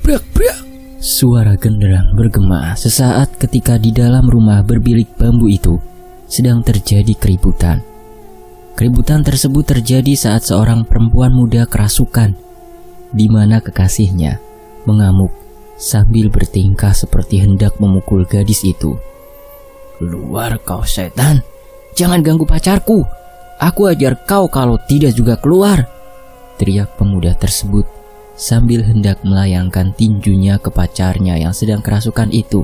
Brak. Suara genderang bergema sesaat ketika di dalam rumah berbilik bambu itu sedang terjadi keributan. Keributan tersebut terjadi saat seorang perempuan muda kerasukan, di mana kekasihnya mengamuk sambil bertingkah seperti hendak memukul gadis itu. "Keluar kau setan, jangan ganggu pacarku. Aku ajar kau kalau tidak juga keluar," teriak pemuda tersebut sambil hendak melayangkan tinjunya ke pacarnya yang sedang kerasukan itu.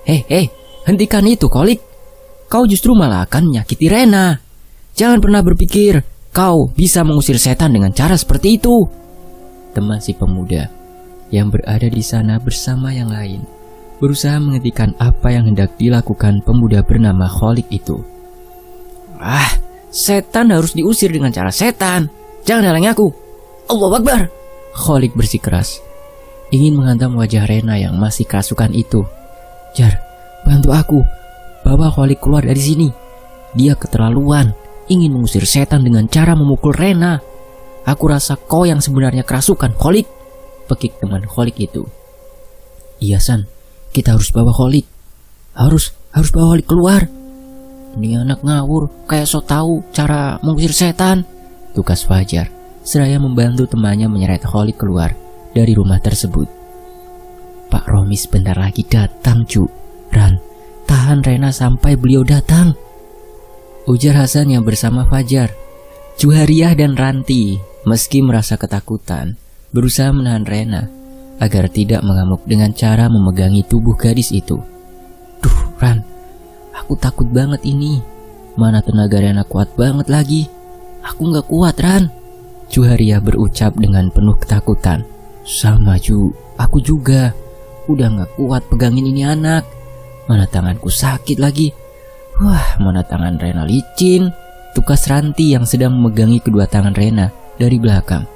Hei, hentikan itu, Kolik. Kau justru malah akan menyakiti Rena. Jangan pernah berpikir kau bisa mengusir setan dengan cara seperti itu. Teman si pemuda yang berada di sana bersama yang lain berusaha menghentikan apa yang hendak dilakukan pemuda bernama Kolik itu. Setan harus diusir dengan cara setan. Jangan halangi aku. Allahu Akbar. Kolik bersikeras, ingin menghantam wajah Rena yang masih kerasukan itu. "Jar, bantu aku. Bawa Kolik keluar dari sini. Dia keterlaluan, ingin mengusir setan dengan cara memukul Rena. Aku rasa kau yang sebenarnya kerasukan, Kolik," pekik teman Kolik itu. "Iya San, kita harus bawa Kolik. Harus bawa Kolik keluar. Ini anak ngawur, kayak so tahu cara mengusir setan," tukas Fajar seraya membantu temannya menyeret Kolik keluar dari rumah tersebut. "Pak Romi sebentar lagi datang, Cu. Ran, tahan Rena sampai beliau datang," ujar Hasan yang bersama Fajar, Juhariah dan Ranti. Meski merasa ketakutan, berusaha menahan Rena agar tidak mengamuk dengan cara memegangi tubuh gadis itu. "Duh, Ran, aku takut banget ini. Mana tenaga Rena kuat banget lagi. Aku gak kuat, Ran," Juhariah berucap dengan penuh ketakutan. "Sama Ju, aku juga. Udah gak kuat pegangin ini anak. Mana tanganku sakit lagi. Wah, mana tangan Rena licin," tukas Ranti yang sedang memegangi kedua tangan Rena dari belakang.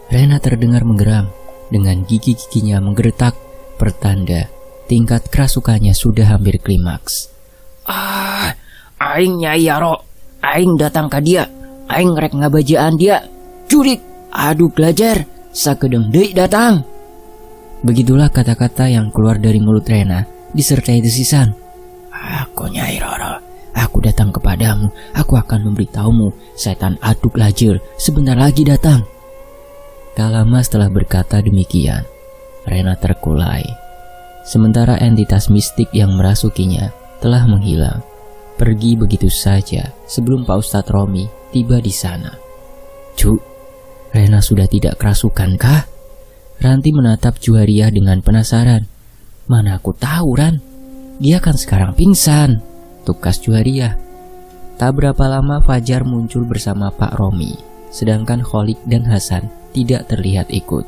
Rena terdengar menggeram dengan gigi-giginya menggeretak, pertanda tingkat kerasukannya sudah hampir klimaks. "Aing Nyai Yaro, aing datang ke dia. Aing rek ngabajaan dia. Curik, aduh gelajar, sakedeng deui datang." Begitulah kata-kata yang keluar dari mulut Rena disertai desisan. "Aku Nyai Roro, aku datang kepadamu. Aku akan memberitahumu, setan aduk lajer sebentar lagi datang." Tak lama setelah berkata demikian, Rena terkulai. Sementara entitas mistik yang merasukinya telah menghilang, pergi begitu saja sebelum Pak Ustadz Romi tiba di sana. "Cu, Rena sudah tidak kerasukan kah?" Ranti menatap Juhariah dengan penasaran. "Mana aku tahu, Ran. Dia kan sekarang pingsan," tukas Juhariah. Tak berapa lama Fajar muncul bersama Pak Romi, sedangkan Kolik dan Hasan tidak terlihat ikut.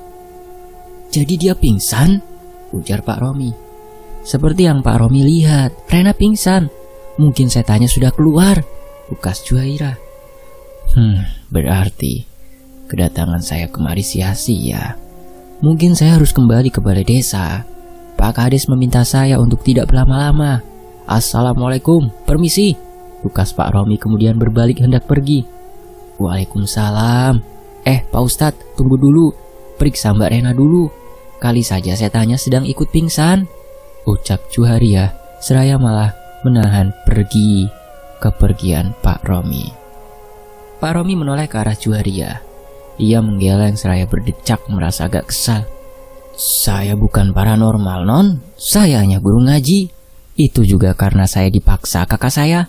"Jadi dia pingsan?" ujar Pak Romi. "Seperti yang Pak Romi lihat, Rena pingsan. Mungkin setannya sudah keluar," tukas Juhariah. Berarti kedatangan saya kemari sia-sia. Mungkin saya harus kembali ke balai desa. Pak Kades meminta saya untuk tidak berlama-lama. Assalamualaikum, permisi," tukas Pak Romi kemudian berbalik hendak pergi. "Waalaikumsalam. Pak Ustadz, tunggu dulu. Periksa Mbak Rena dulu. Kali saja setannya sedang ikut pingsan," ucap Juhariah seraya malah menahan pergi kepergian Pak Romi. Pak Romi menoleh ke arah Juhariah. Ia menggeleng seraya berdecak merasa agak kesal. "Saya bukan paranormal, Non. Saya hanya guru ngaji. Itu juga karena saya dipaksa kakak saya.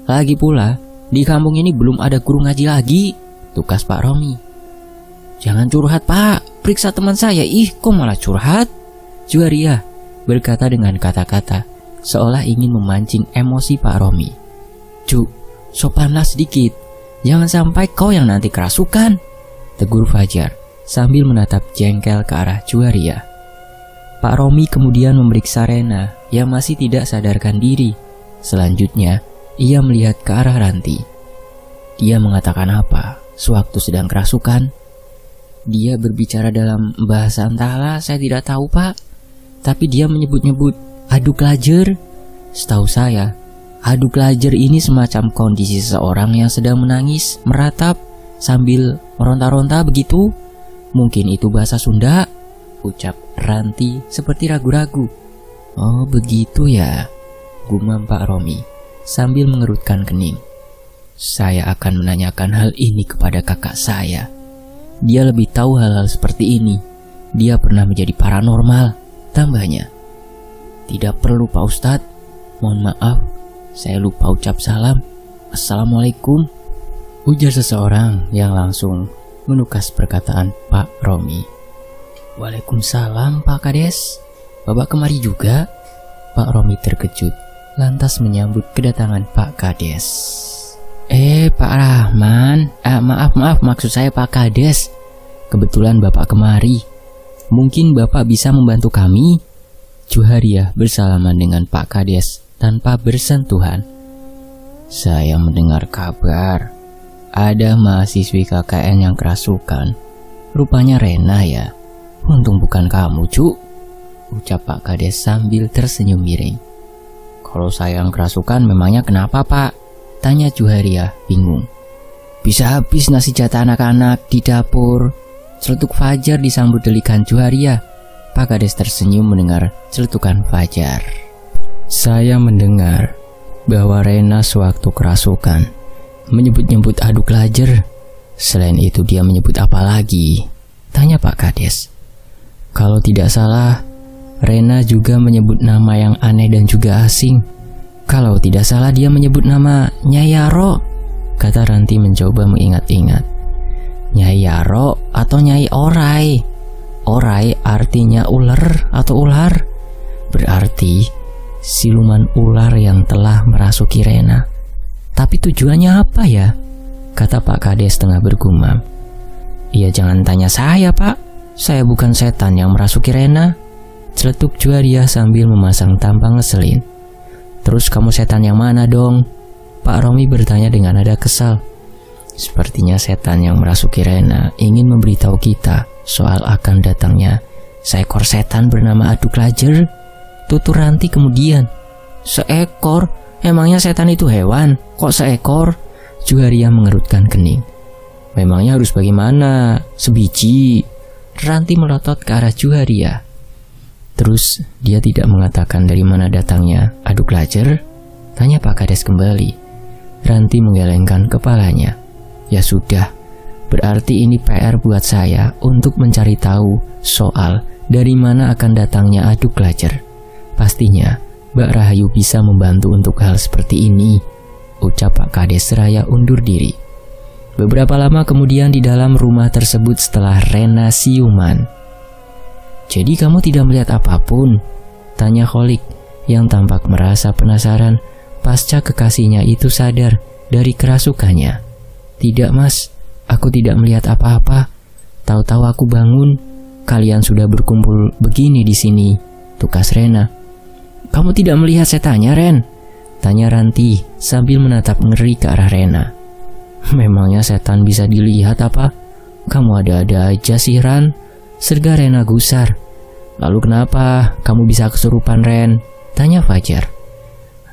Lagi pula, di kampung ini belum ada guru ngaji lagi," tukas Pak Romi. "Jangan curhat, Pak. Periksa teman saya. Kok malah curhat?" Juhariah berkata dengan kata-kata seolah ingin memancing emosi Pak Romi. "Cu, sopanlah sedikit. Jangan sampai kau yang nanti kerasukan," tegur Fajar sambil menatap jengkel ke arah Juhariah. Pak Romi kemudian memeriksa Rena yang masih tidak sadarkan diri. Selanjutnya, ia melihat ke arah Ranti. Dia mengatakan apa sewaktu sedang kerasukan? Dia berbicara dalam bahasa entahlah, saya tidak tahu, Pak. Tapi dia menyebut-nyebut aduk lajer. Setahu saya, aduk lajer ini semacam kondisi seseorang yang sedang menangis, meratap, sambil meronta-ronta begitu. Mungkin itu bahasa Sunda, ucap Ranti seperti ragu-ragu. Oh begitu ya, gumam Pak Romi sambil mengerutkan kening. Saya akan menanyakan hal ini kepada kakak saya. Dia lebih tahu hal-hal seperti ini. Dia pernah menjadi paranormal, tambahnya. Tidak perlu Pak Ustadz, mohon maaf, saya lupa ucap salam. Assalamualaikum, ujar seseorang yang langsung menukas perkataan Pak Romi. Waalaikumsalam Pak Kades, Bapak kemari juga? Pak Romi terkejut, lantas menyambut kedatangan Pak Kades. Pak Rahman, maaf maksud saya Pak Kades. Kebetulan Bapak kemari. Mungkin Bapak bisa membantu kami? Juhariah bersalaman dengan Pak Kades tanpa bersentuhan. Saya mendengar kabar ada mahasiswi KKN yang kerasukan. Rupanya Rena ya. Untung bukan kamu, Cuk, ucap Pak Kades sambil tersenyum miring. Kalau saya yang kerasukan memangnya kenapa, Pak? Tanya Juhariah bingung. Bisa habis nasi jatah anak-anak di dapur. Celetuk Fajar disambut delikan Juhariah. Pak Kades tersenyum mendengar celetukan Fajar. Saya mendengar bahwa Rena sewaktu kerasukan menyebut-nyebut aduk lajer. Selain itu dia menyebut apa lagi? Tanya Pak Kades. Kalau tidak salah, Rena juga menyebut nama yang aneh dan juga asing. Kalau tidak salah dia menyebut nama Nyai Yaro, kata Ranti mencoba mengingat-ingat. Nyai Yaro atau Nyai Orai? Orai artinya ular atau ular. Berarti siluman ular yang telah merasuki Rena. Tapi tujuannya apa ya? Kata Pak Kades tengah bergumam. Ya jangan tanya saya, Pak. Saya bukan setan yang merasuki Rena, celetuk Juhariah sambil memasang tampang ngeselin. Terus kamu setan yang mana dong? Pak Romi bertanya dengan nada kesal. Sepertinya setan yang merasuki Rena ingin memberitahu kita soal akan datangnya seekor setan bernama Aduk Lajer, tutur Ranti kemudian. Seekor? Emangnya setan itu hewan? Kok seekor? Juhariah mengerutkan kening. Memangnya harus bagaimana? Sebiji? Ranti melotot ke arah Juhariah. Terus dia tidak mengatakan dari mana datangnya Aduk Lajer? Tanya Pak Kades kembali. Ranti menggelengkan kepalanya. Ya sudah, berarti ini PR buat saya untuk mencari tahu soal dari mana akan datangnya Aduk Lajer. Pastinya Mbak Rahayu bisa membantu untuk hal seperti ini, ucap Pak Kades seraya undur diri. Beberapa lama kemudian di dalam rumah tersebut setelah Rena siuman. Jadi kamu tidak melihat apapun? Tanya Kholik yang tampak merasa penasaran pasca kekasihnya itu sadar dari kerasukannya. Tidak mas, aku tidak melihat apa-apa. Tahu-tahu aku bangun, kalian sudah berkumpul begini di sini, tukas Rena. Kamu tidak melihat setannya, Ren? Tanya Ranti sambil menatap ngeri ke arah Rena. Memangnya setan bisa dilihat apa? Kamu ada-ada aja sih, Ran, serga Rena gusar. Lalu kenapa kamu bisa kesurupan, Ren? Tanya Fajar.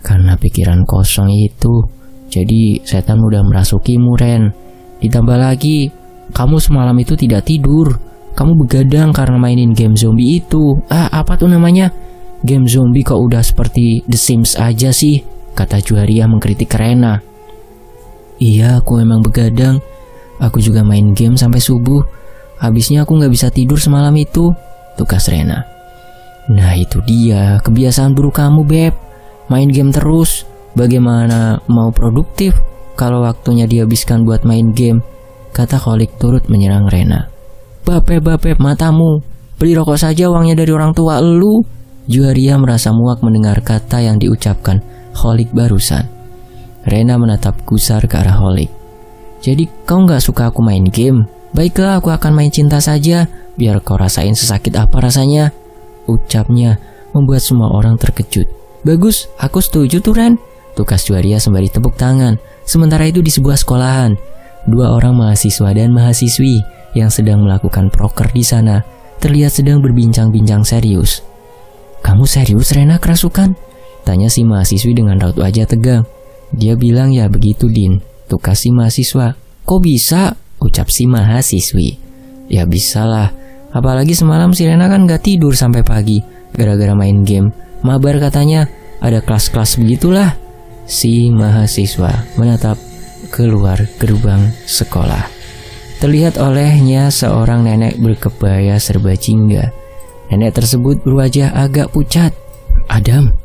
Karena pikiran kosong itu, jadi setan udah merasukimu, Ren. Ditambah lagi, kamu semalam itu tidak tidur. Kamu begadang karena mainin game zombie itu. Apa tuh namanya? Game zombie kok udah seperti The Sims aja sih, kata Juhariah mengkritik Rena. Iya, aku emang begadang. Aku juga main game sampai subuh. Habisnya aku gak bisa tidur semalam itu, tukas Rena. Nah itu dia, kebiasaan buruk kamu, Beb. Main game terus. Bagaimana mau produktif kalau waktunya dihabiskan buat main game, kata Kholik turut menyerang Rena. Beb, matamu. Beli rokok saja uangnya dari orang tua elu. Juhariah merasa muak mendengar kata yang diucapkan Kholik barusan. Rena menatap gusar ke arah Kholik. Jadi kau gak suka aku main game? Baiklah, aku akan main cinta saja, biar kau rasain sesakit apa rasanya, ucapnya membuat semua orang terkejut. Bagus, aku setuju tuh, Ren, tukas Juhariah sembari tepuk tangan. Sementara itu di sebuah sekolahan, dua orang mahasiswa dan mahasiswi yang sedang melakukan proker di sana terlihat sedang berbincang-bincang serius. Kamu serius, Rena, kerasukan? Tanya si mahasiswi dengan raut wajah tegang. Dia bilang ya begitu, Din, tukas si mahasiswa. Kok bisa? Ucap si mahasiswi. Ya bisalah, Apalagi semalam si Rena kan gak tidur sampai pagi gara-gara main game. Mabar katanya, ada kelas-kelas begitulah. Si mahasiswa menatap keluar gerbang sekolah. Terlihat olehnya seorang nenek berkebaya serba jingga. Nenek tersebut berwajah agak pucat. "Adam,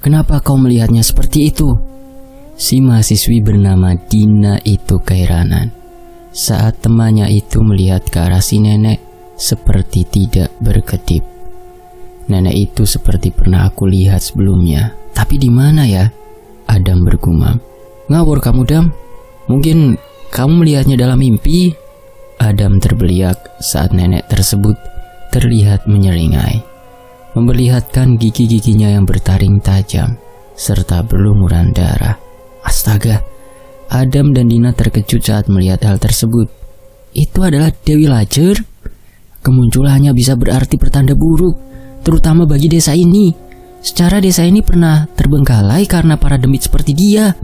kenapa kau melihatnya seperti itu?" Si mahasiswi bernama Dina itu keheranan saat temannya itu melihat ke arah si nenek seperti tidak berkedip. "Nenek itu seperti pernah aku lihat sebelumnya, tapi di mana ya?" Adam bergumam. "Ngawur kamu, Dam. Mungkin kamu melihatnya dalam mimpi." Adam terbeliak saat nenek tersebut terlihat menyeringai, memperlihatkan gigi-giginya yang bertaring tajam serta berlumuran darah. Astaga, Adam dan Dina terkejut saat melihat hal tersebut. Itu adalah Dewi Lajer. Kemunculannya bisa berarti pertanda buruk, terutama bagi desa ini. Secara desa ini pernah terbengkalai karena para demit seperti dia,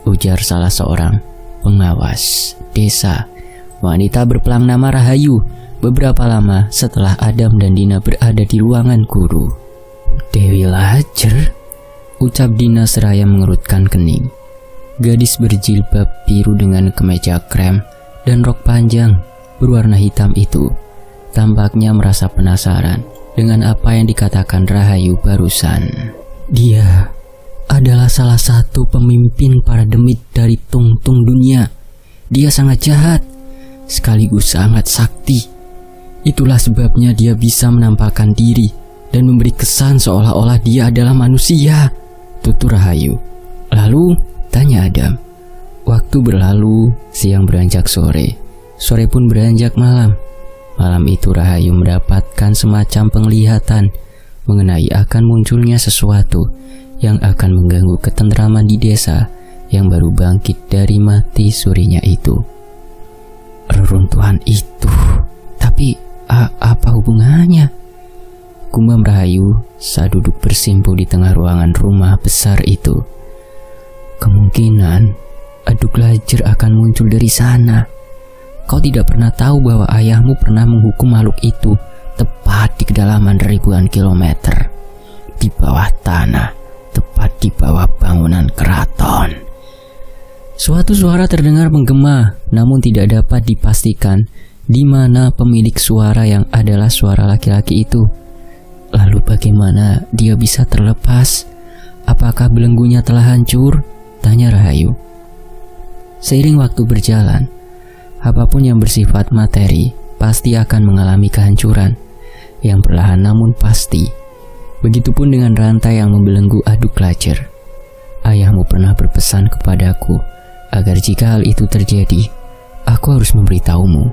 ujar salah seorang pengawas desa, wanita berpelang nama Rahayu, beberapa lama setelah Adam dan Dina berada di ruangan guru. "Dewi Lajer?" ucap Dina seraya mengerutkan kening. Gadis berjilbab biru dengan kemeja krem dan rok panjang berwarna hitam itu tampaknya merasa penasaran dengan apa yang dikatakan Rahayu barusan. "Dia adalah salah satu pemimpin para demit dari tungtung dunia. Dia sangat jahat, sekaligus sangat sakti. Itulah sebabnya dia bisa menampakkan diri dan memberi kesan seolah-olah dia adalah manusia," tutur Rahayu. Lalu tanya Adam. Waktu berlalu, siang beranjak sore. Sore pun beranjak malam. Malam itu Rahayu mendapatkan semacam penglihatan mengenai akan munculnya sesuatu yang akan mengganggu ketentraman di desa yang baru bangkit dari mati surinya itu. Reruntuhan itu, tapi apa hubungannya? Gumam Rahayu saat duduk bersimpuh di tengah ruangan rumah besar itu. Kemungkinan Aduk Lajer akan muncul dari sana. Kau tidak pernah tahu bahwa ayahmu pernah menghukum makhluk itu tepat di kedalaman ribuan kilometer, di bawah tanah, tepat di bawah bangunan keraton. Suatu suara terdengar menggema, namun tidak dapat dipastikan di mana pemilik suara yang adalah suara laki-laki itu. Lalu bagaimana dia bisa terlepas? Apakah belenggunya telah hancur? Tanya Rahayu. Seiring waktu berjalan, apapun yang bersifat materi pasti akan mengalami kehancuran yang perlahan namun pasti. Begitupun dengan rantai yang membelenggu Aduk Lajer. Ayahmu pernah berpesan kepadaku agar jika hal itu terjadi, aku harus memberitahumu.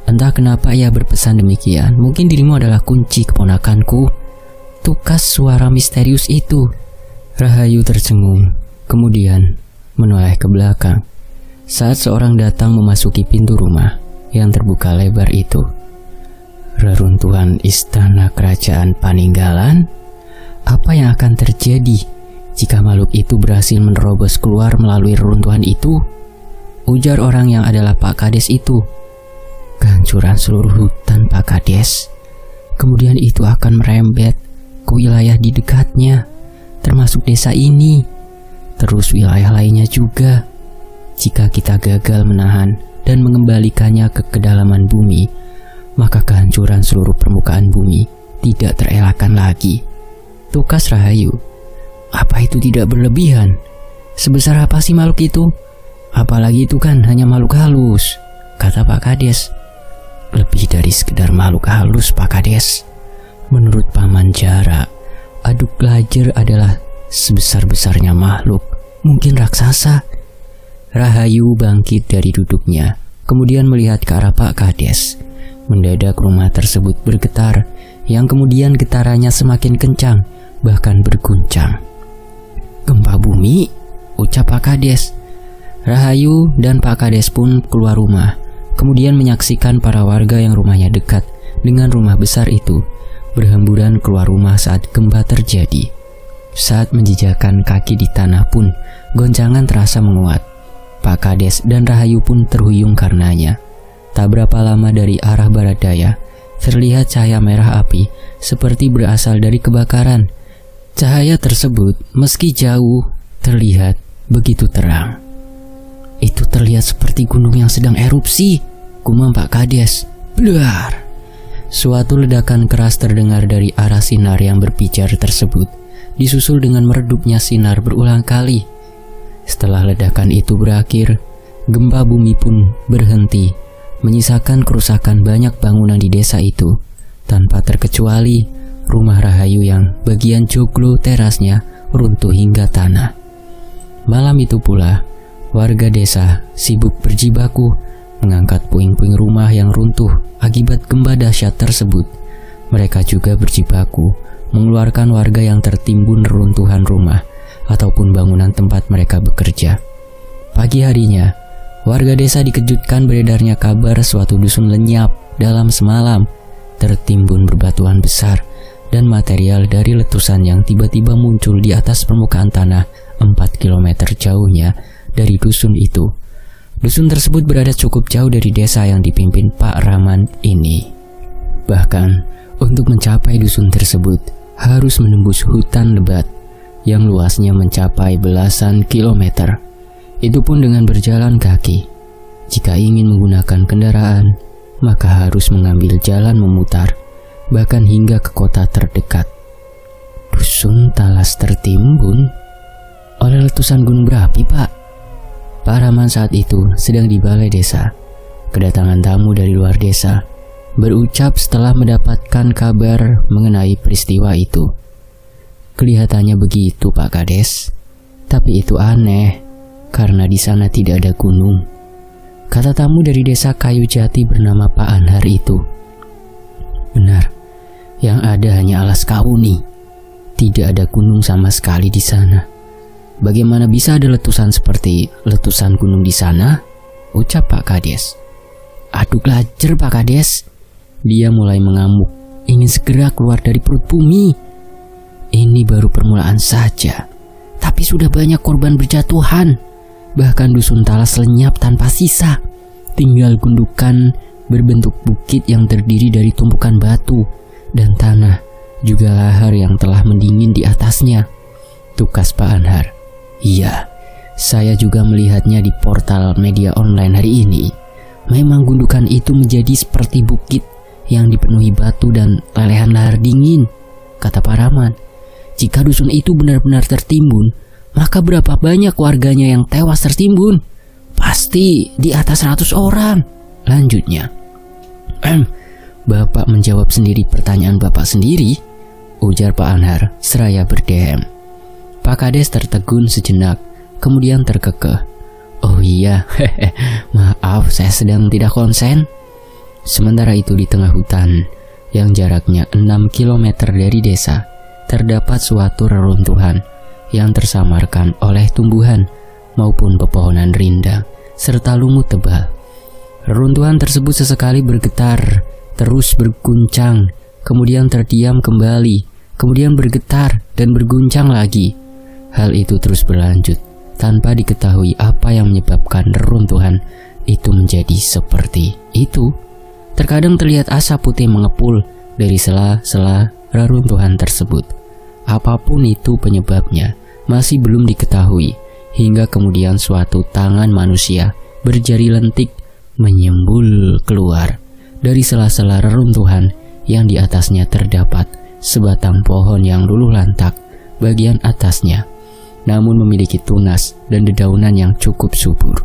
Entah kenapa ia berpesan demikian. Mungkin dirimu adalah kunci keponakanku. Tukas suara misterius itu. Rahayu tercengung, kemudian menoleh ke belakang saat seorang datang memasuki pintu rumah yang terbuka lebar itu. Reruntuhan istana kerajaan Paninggalan? Apa yang akan terjadi jika makhluk itu berhasil menerobos keluar melalui reruntuhan itu? Ujar orang yang adalah Pak Kades itu. Kehancuran seluruh hutan Pak Kades. Kemudian itu akan merembet ke wilayah di dekatnya, termasuk desa ini, terus wilayah lainnya juga. Jika kita gagal menahan dan mengembalikannya ke kedalaman bumi, maka kehancuran seluruh permukaan bumi tidak terelakkan lagi. Tukas Rahayu. Apa itu tidak berlebihan? Sebesar apa sih makhluk itu? Apalagi itu kan hanya makhluk halus, kata Pak Kades. Lebih dari sekedar makhluk halus, Pak Kades. Menurut Paman Jara, Aduk Lajer adalah sebesar-besarnya makhluk, mungkin raksasa. Rahayu bangkit dari duduknya, kemudian melihat ke arah Pak Kades. Mendadak rumah tersebut bergetar, yang kemudian getarannya semakin kencang, bahkan berguncang. Gempa bumi, ucap Pak Kades. Rahayu dan Pak Kades pun keluar rumah, kemudian menyaksikan para warga yang rumahnya dekat dengan rumah besar itu berhamburan keluar rumah saat gempa terjadi. Saat menjejakkan kaki di tanah pun, goncangan terasa menguat. Pak Kades dan Rahayu pun terhuyung karenanya. Tak berapa lama dari arah barat daya, terlihat cahaya merah api seperti berasal dari kebakaran. Cahaya tersebut meski jauh terlihat begitu terang. Itu terlihat seperti gunung yang sedang erupsi, gumam Pak Kades. Blar! Suatu ledakan keras terdengar dari arah sinar yang berpijar tersebut, disusul dengan meredupnya sinar berulang kali. Setelah ledakan itu berakhir, gempa bumi pun berhenti, menyisakan kerusakan banyak bangunan di desa itu, tanpa terkecuali rumah Rahayu yang bagian joglo terasnya runtuh hingga tanah. Malam itu pula, warga desa sibuk berjibaku mengangkat puing-puing rumah yang runtuh akibat gempa dahsyat tersebut. Mereka juga berjibaku mengeluarkan warga yang tertimbun reruntuhan rumah ataupun bangunan tempat mereka bekerja. Pagi harinya, warga desa dikejutkan beredarnya kabar suatu dusun lenyap dalam semalam, tertimbun berbatuan besar dan material dari letusan yang tiba-tiba muncul di atas permukaan tanah 4 km jauhnya dari dusun itu. Dusun tersebut berada cukup jauh dari desa yang dipimpin Pak Rahman ini. Bahkan, untuk mencapai dusun tersebut, harus menembus hutan lebat yang luasnya mencapai belasan kilometer. Itu pun dengan berjalan kaki. Jika ingin menggunakan kendaraan, maka harus mengambil jalan memutar, bahkan hingga ke kota terdekat. Dusun Talas tertimbun oleh letusan gunung berapi, Pak. Pak Rahman saat itu sedang di balai desa. Kedatangan tamu dari luar desa berucap setelah mendapatkan kabar mengenai peristiwa itu. Kelihatannya begitu, Pak Kades. Tapi itu aneh, karena di sana tidak ada gunung, kata tamu dari desa Kayu Jati bernama Pak Anhar itu. Benar, yang ada hanya alas kauni. Tidak ada gunung sama sekali di sana. Bagaimana bisa ada letusan seperti letusan gunung di sana? Ucap Pak Kades. Aduh glajer, Pak Kades. Dia mulai mengamuk, ingin segera keluar dari perut bumi. Ini baru permulaan saja, tapi sudah banyak korban berjatuhan. Bahkan dusun Talas lenyap tanpa sisa. Tinggal gundukan berbentuk bukit yang terdiri dari tumpukan batu dan tanah, juga lahar yang telah mendingin di atasnya. Tukas Pak Anhar. Iya, saya juga melihatnya di portal media online hari ini. Memang gundukan itu menjadi seperti bukit yang dipenuhi batu dan lelehan lahar dingin, kata Pak Rahman. Jika dusun itu benar-benar tertimbun, maka berapa banyak warganya yang tewas tertimbun? Pasti di atas 100 orang. Lanjutnya, Bapak menjawab sendiri pertanyaan Bapak sendiri, ujar Pak Anhar seraya berdehem. Pak Kades tertegun sejenak, kemudian terkekeh. Oh iya, maaf, saya sedang tidak konsen. Sementara itu di tengah hutan, yang jaraknya 6 km dari desa, terdapat suatu reruntuhan yang tersamarkan oleh tumbuhan maupun pepohonan rindang serta lumut tebal. Reruntuhan tersebut sesekali bergetar, terus berguncang, kemudian terdiam kembali, kemudian bergetar dan berguncang lagi. Hal itu terus berlanjut tanpa diketahui apa yang menyebabkan reruntuhan itu menjadi seperti itu. Terkadang terlihat asap putih mengepul dari sela-sela reruntuhan tersebut. Apapun itu penyebabnya masih belum diketahui, hingga kemudian suatu tangan manusia berjari lentik menyembul keluar dari sela-sela reruntuhan yang di atasnya terdapat sebatang pohon yang luluh lantak bagian atasnya, namun memiliki tunas dan dedaunan yang cukup subur.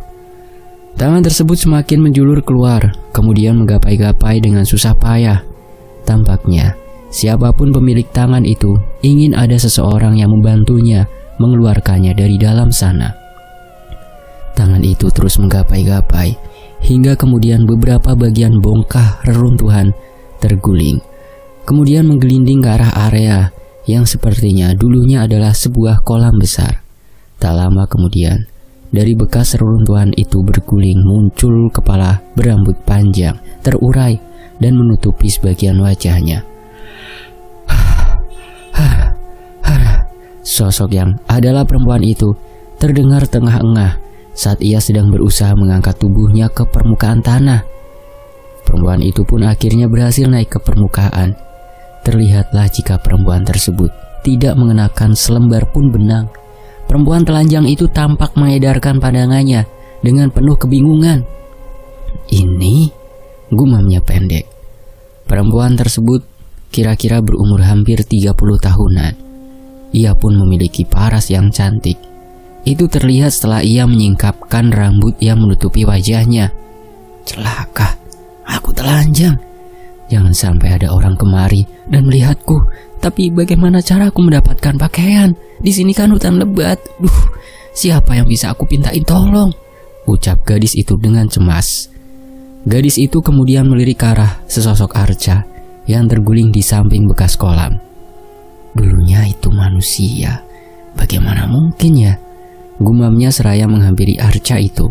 Tangan tersebut semakin menjulur keluar, kemudian menggapai-gapai dengan susah payah. Tampaknya siapapun pemilik tangan itu ingin ada seseorang yang membantunya mengeluarkannya dari dalam sana. Tangan itu terus menggapai-gapai hingga kemudian beberapa bagian bongkah reruntuhan terguling, kemudian menggelinding ke arah area yang sepertinya dulunya adalah sebuah kolam besar. Tak lama kemudian, dari bekas reruntuhan itu berguling muncul kepala berambut panjang, terurai dan menutupi sebagian wajahnya. Sosok yang adalah perempuan itu terdengar tengah-engah saat ia sedang berusaha mengangkat tubuhnya ke permukaan tanah. Perempuan itu pun akhirnya berhasil naik ke permukaan. Terlihatlah jika perempuan tersebut tidak mengenakan selembar pun benang. Perempuan telanjang itu tampak mengedarkan pandangannya dengan penuh kebingungan. Ini, gumamnya pendek. Perempuan tersebut kira-kira berumur hampir 30 tahunan. Ia pun memiliki paras yang cantik. Itu terlihat setelah ia menyingkapkan rambut yang menutupi wajahnya. Celaka, aku telanjang. Jangan sampai ada orang kemari dan melihatku. Tapi bagaimana cara aku mendapatkan pakaian? Di sini kan hutan lebat. Siapa yang bisa aku pintain tolong? Ucap gadis itu dengan cemas. Gadis itu kemudian melirik ke arah sesosok arca yang terguling di samping bekas kolam. Dulunya itu manusia. Bagaimana mungkin ya? Gumamnya seraya menghampiri arca itu.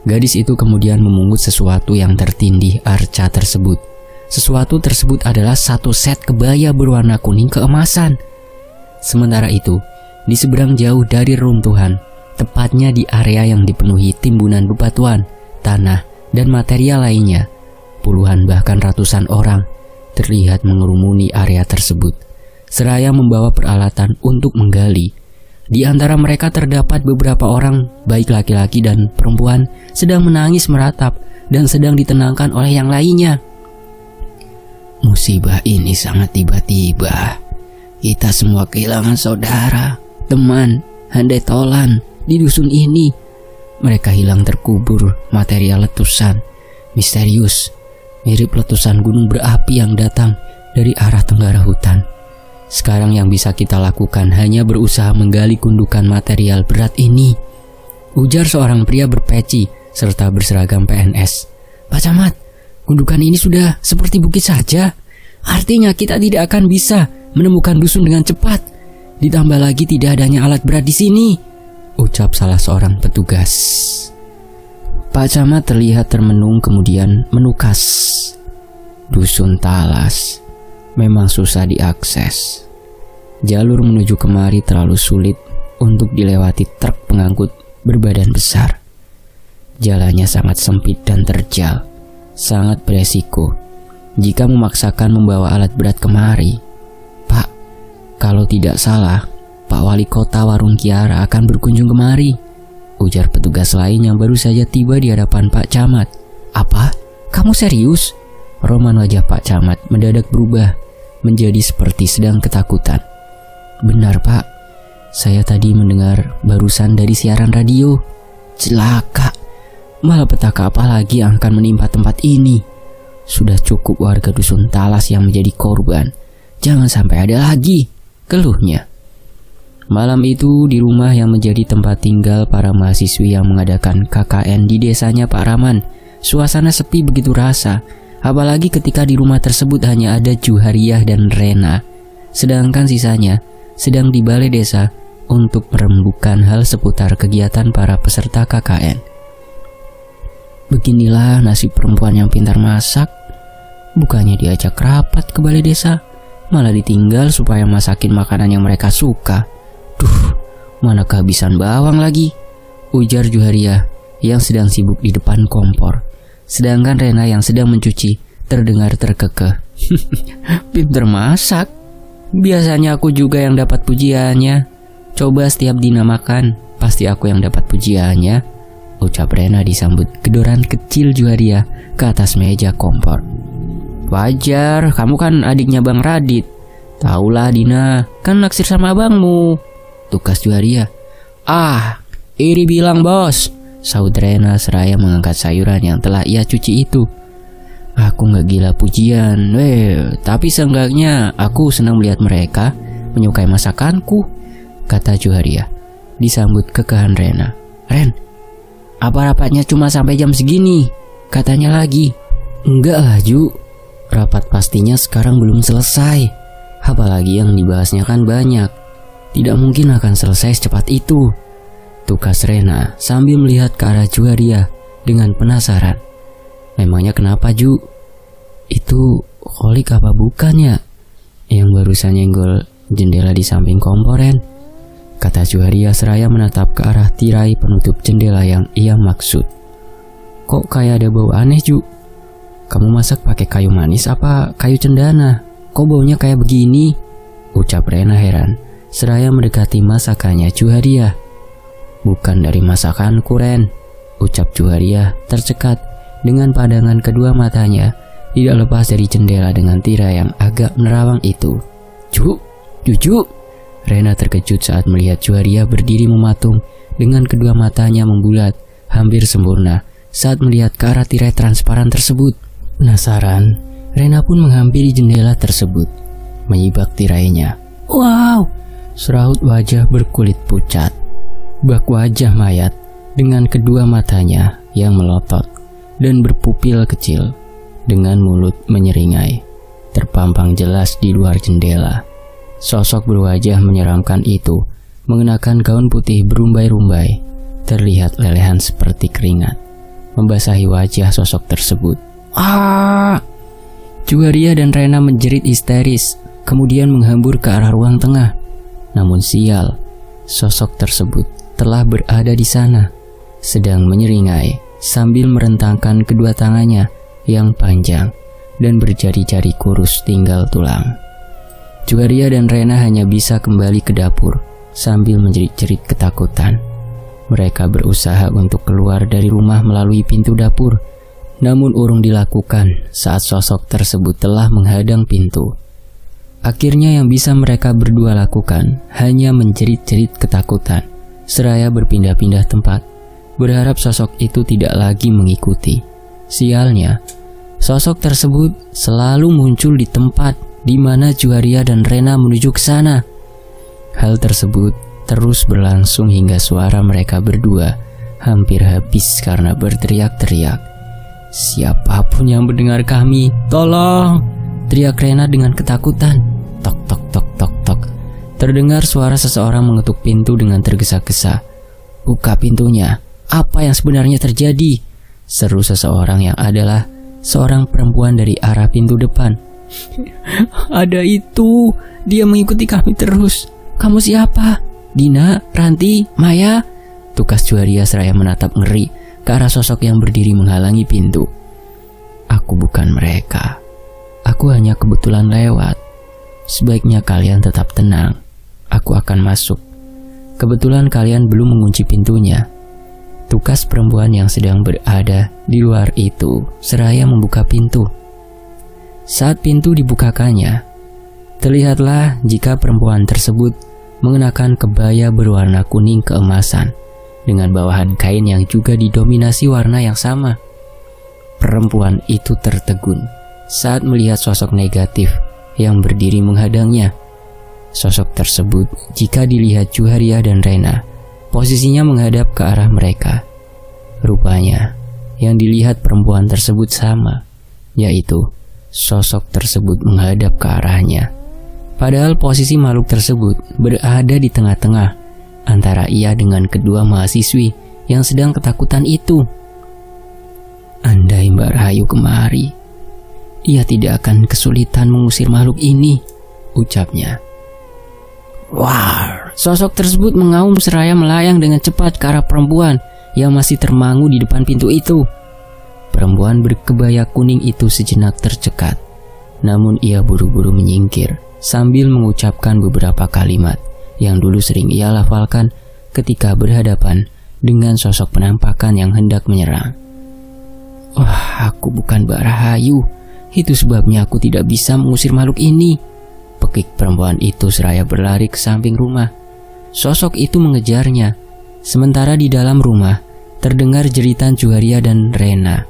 Gadis itu kemudian memungut sesuatu yang tertindih arca tersebut. Sesuatu tersebut adalah satu set kebaya berwarna kuning keemasan. Sementara itu, di seberang jauh dari runtuhan, tepatnya di area yang dipenuhi timbunan bebatuan, tanah, dan material lainnya, puluhan bahkan ratusan orang terlihat mengerumuni area tersebut, seraya membawa peralatan untuk menggali. Di antara mereka terdapat beberapa orang, baik laki-laki dan perempuan, sedang menangis meratap dan sedang ditenangkan oleh yang lainnya. Musibah ini sangat tiba-tiba. Kita semua kehilangan saudara, teman, handai tolan di dusun ini. Mereka hilang terkubur material letusan misterius, mirip letusan gunung berapi yang datang dari arah tenggara hutan. Sekarang yang bisa kita lakukan hanya berusaha menggali gundukan material berat ini, ujar seorang pria berpeci serta berseragam PNS. Pak Camat, gundukan ini sudah seperti bukit saja. Artinya kita tidak akan bisa menemukan dusun dengan cepat. Ditambah lagi tidak adanya alat berat di sini, ucap salah seorang petugas. Pak Camat terlihat termenung kemudian menukas. Dusun Talas memang susah diakses. Jalur menuju kemari terlalu sulit untuk dilewati truk pengangkut berbadan besar. Jalannya sangat sempit dan terjal, sangat beresiko jika memaksakan membawa alat berat kemari. Pak, kalau tidak salah, Pak Wali Kota Warung Kiara akan berkunjung kemari, ujar petugas lain yang baru saja tiba di hadapan Pak Camat. Apa? Kamu serius? Roman wajah Pak Camat mendadak berubah menjadi seperti sedang ketakutan. Benar Pak, saya tadi mendengar barusan dari siaran radio. Celaka, malapetaka apa lagi yang akan menimpa tempat ini? Sudah cukup warga dusun Talas yang menjadi korban. Jangan sampai ada lagi, keluhnya. Malam itu di rumah yang menjadi tempat tinggal para mahasiswi yang mengadakan KKN di desanya Pak Raman, suasana sepi begitu rasa. Apalagi ketika di rumah tersebut hanya ada Juhariah dan Rena, sedangkan sisanya sedang di balai desa untuk merembukan hal seputar kegiatan para peserta KKN. Beginilah nasib perempuan yang pintar masak. Bukannya diajak rapat ke balai desa, malah ditinggal supaya masakin makanan yang mereka suka. Duh, mana kehabisan bawang lagi, ujar Juhariah yang sedang sibuk di depan kompor. Sedangkan Rena yang sedang mencuci terdengar terkekeh. Pintar masak. Biasanya aku juga yang dapat pujiannya. Coba setiap Dina makan, pasti aku yang dapat pujiannya, ucap Rena disambut gedoran kecil Juhariah ke atas meja kompor. Wajar, kamu kan adiknya Bang Radit. Taulah Dina, kan naksir sama abangmu, tukas Juhariah. Ah, iri bilang bos, saud Rena seraya mengangkat sayuran yang telah ia cuci itu. Aku gak gila pujian, tapi seenggaknya aku senang melihat mereka menyukai masakanku, kata Juhariah disambut kekehan Rena. Ren, apa rapatnya cuma sampai jam segini? Katanya lagi. Enggak lah Ju, rapat pastinya sekarang belum selesai. Apalagi yang dibahasnya kan banyak. Tidak mungkin akan selesai secepat itu, tukas Rena sambil melihat ke arah Juhariah dengan penasaran. Memangnya kenapa Ju? Itu Kholik apa bukannya? Yang barusan nyenggol jendela di samping kompor, Ren, kata Juhariah seraya menatap ke arah tirai penutup jendela yang ia maksud. Kok kayak ada bau aneh Ju? Kamu masak pakai kayu manis apa kayu cendana? Kok baunya kayak begini? Ucap Rena heran, seraya mendekati masakannya Juharia. Bukan dari masakanku, Ren, ucap Juharia tercekat dengan pandangan kedua matanya tidak lepas dari jendela dengan tirai yang agak menerawang itu. Juju. Rena terkejut saat melihat Juharia berdiri mematung dengan kedua matanya membulat hampir sempurna saat melihat ke arah tirai transparan tersebut. Penasaran, Rena pun menghampiri jendela tersebut, menyibak tirainya. Wow, seraut wajah berkulit pucat, bak wajah mayat dengan kedua matanya yang melotot dan berpupil kecil dengan mulut menyeringai, terpampang jelas di luar jendela. Sosok berwajah menyeramkan itu mengenakan gaun putih berumbai-rumbai, terlihat lelehan seperti keringat membasahi wajah sosok tersebut. Juharia dan Rena menjerit histeris, kemudian menghambur ke arah ruang tengah. Namun sial, sosok tersebut telah berada di sana, sedang menyeringai sambil merentangkan kedua tangannya yang panjang dan berjari-jari kurus tinggal tulang. Juharia dan Rena hanya bisa kembali ke dapur sambil menjerit-jerit ketakutan. Mereka berusaha untuk keluar dari rumah melalui pintu dapur, namun urung dilakukan saat sosok tersebut telah menghadang pintu. Akhirnya yang bisa mereka berdua lakukan hanya menjerit-jerit ketakutan, seraya berpindah-pindah tempat, berharap sosok itu tidak lagi mengikuti. Sialnya, sosok tersebut selalu muncul di tempat di mana Juharia dan Rena menuju ke sana. Hal tersebut terus berlangsung hingga suara mereka berdua hampir habis karena berteriak-teriak. Siapapun yang mendengar kami, tolong! Teriak Rena dengan ketakutan. Tok tok tok tok tok. Terdengar suara seseorang mengetuk pintu dengan tergesa-gesa. Buka pintunya. Apa yang sebenarnya terjadi? Seru seseorang yang adalah seorang perempuan dari arah pintu depan. Ada itu, dia mengikuti kami terus. Kamu siapa? Dina, Ranti, Maya? Tukas Juharia seraya menatap ngeri ke arah sosok yang berdiri menghalangi pintu. Aku bukan mereka. Aku hanya kebetulan lewat. Sebaiknya kalian tetap tenang. Aku akan masuk. Kebetulan kalian belum mengunci pintunya. Tukas perempuan yang sedang berada di luar itu seraya membuka pintu. Saat pintu dibukakannya, terlihatlah jika perempuan tersebut mengenakan kebaya berwarna kuning keemasan dengan bawahan kain yang juga didominasi warna yang sama. Perempuan itu tertegun saat melihat sosok negatif yang berdiri menghadangnya. Sosok tersebut, jika dilihat Juharia dan Rena, posisinya menghadap ke arah mereka. Rupanya, yang dilihat perempuan tersebut sama, yaitu sosok tersebut menghadap ke arahnya. Padahal posisi makhluk tersebut berada di tengah-tengah antara ia dengan kedua mahasiswi yang sedang ketakutan itu. Andai Mbak Rahayu kemari, ia tidak akan kesulitan mengusir makhluk ini, ucapnya. Wah, sosok tersebut mengaum seraya melayang dengan cepat ke arah perempuan yang masih termangu di depan pintu itu. Perempuan berkebaya kuning itu sejenak tercekat, namun ia buru-buru menyingkir sambil mengucapkan beberapa kalimat yang dulu sering ia lafalkan ketika berhadapan dengan sosok penampakan yang hendak menyerang. Wah, aku bukan Mbak Rahayu. Itu sebabnya aku tidak bisa mengusir makhluk ini, pekik perempuan itu seraya berlari ke samping rumah. Sosok itu mengejarnya. Sementara di dalam rumah terdengar jeritan Juharia dan Rena.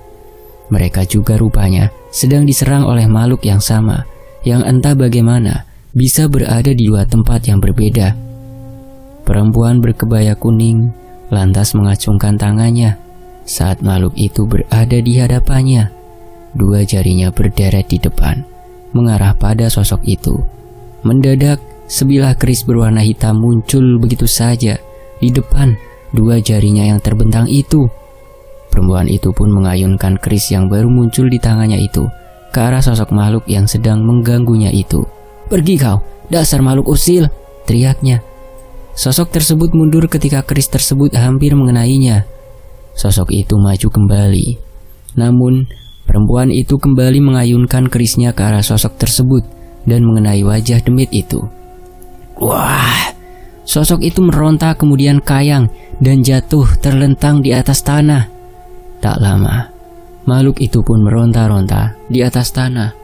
Mereka juga rupanya sedang diserang oleh makhluk yang sama, yang entah bagaimana bisa berada di dua tempat yang berbeda. Perempuan berkebaya kuning lantas mengacungkan tangannya saat makhluk itu berada di hadapannya. Dua jarinya berderet di depan, mengarah pada sosok itu. Mendadak, sebilah keris berwarna hitam muncul begitu saja di depan dua jarinya yang terbentang itu. Perempuan itu pun mengayunkan keris yang baru muncul di tangannya itu ke arah sosok makhluk yang sedang mengganggunya itu. Pergi kau, dasar makhluk usil, teriaknya. Sosok tersebut mundur ketika keris tersebut hampir mengenainya. Sosok itu maju kembali. Namun, Perempuan itu kembali mengayunkan kerisnya ke arah sosok tersebut dan mengenai wajah demit itu. Wah! Sosok itu meronta kemudian kayang dan jatuh terlentang di atas tanah. Tak lama, makhluk itu pun meronta-ronta di atas tanah,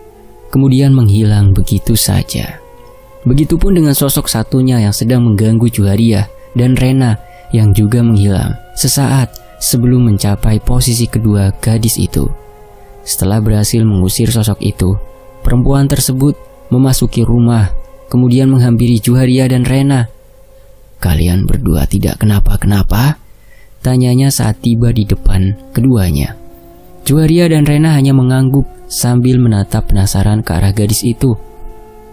kemudian menghilang begitu saja. Begitupun dengan sosok satunya yang sedang mengganggu Juharia dan Rena yang juga menghilang sesaat sebelum mencapai posisi kedua gadis itu. Setelah berhasil mengusir sosok itu, perempuan tersebut memasuki rumah, kemudian menghampiri Juharia dan Rena. Kalian berdua tidak kenapa-kenapa? Tanyanya saat tiba di depan keduanya. Juharia dan Rena hanya mengangguk sambil menatap penasaran ke arah gadis itu.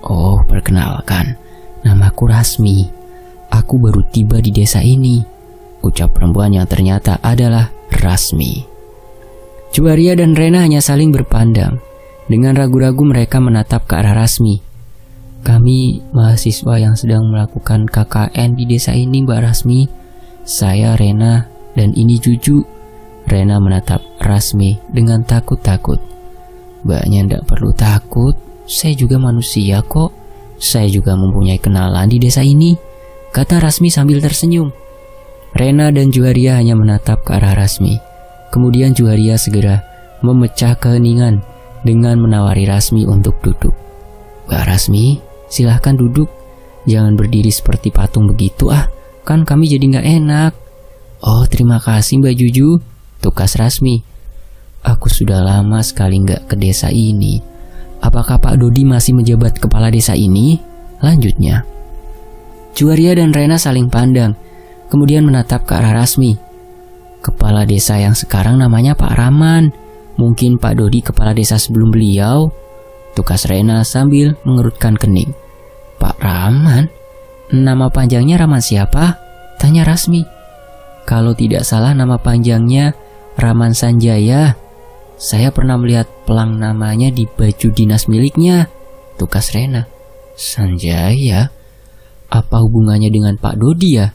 Oh, perkenalkan, namaku Rasmi. Aku baru tiba di desa ini, ucap perempuan yang ternyata adalah Rasmi. Juharia dan Rena hanya saling berpandang. Dengan ragu-ragu mereka menatap ke arah Rasmi. Kami mahasiswa yang sedang melakukan KKN di desa ini, Mbak Rasmi. Saya Rena dan ini Juju. Rena menatap Rasmi dengan takut-takut. Mbaknya tidak perlu takut, saya juga manusia kok. Saya juga mempunyai kenalan di desa ini, kata Rasmi sambil tersenyum. Rena dan Juharia hanya menatap ke arah Rasmi. Kemudian Juharia segera memecah keheningan dengan menawari Rasmi untuk duduk. Mbak Rasmi, silahkan duduk. Jangan berdiri seperti patung begitu kan kami jadi nggak enak. Oh, terima kasih Mbak Juju, tukas Rasmi. Aku sudah lama sekali nggak ke desa ini. Apakah Pak Dodi masih menjabat kepala desa ini? Lanjutnya. Juharia dan Rena saling pandang, kemudian menatap ke arah Rasmi. Kepala desa yang sekarang namanya Pak Rahman. Mungkin Pak Dodi kepala desa sebelum beliau, tukas Rena sambil mengerutkan kening. Pak Rahman? Nama panjangnya Rahman siapa? Tanya Rasmi. Kalau tidak salah nama panjangnya Rahman Sanjaya. Saya pernah melihat pelang namanya di baju dinas miliknya, tukas Rena. Sanjaya? Apa hubungannya dengan Pak Dodi ya?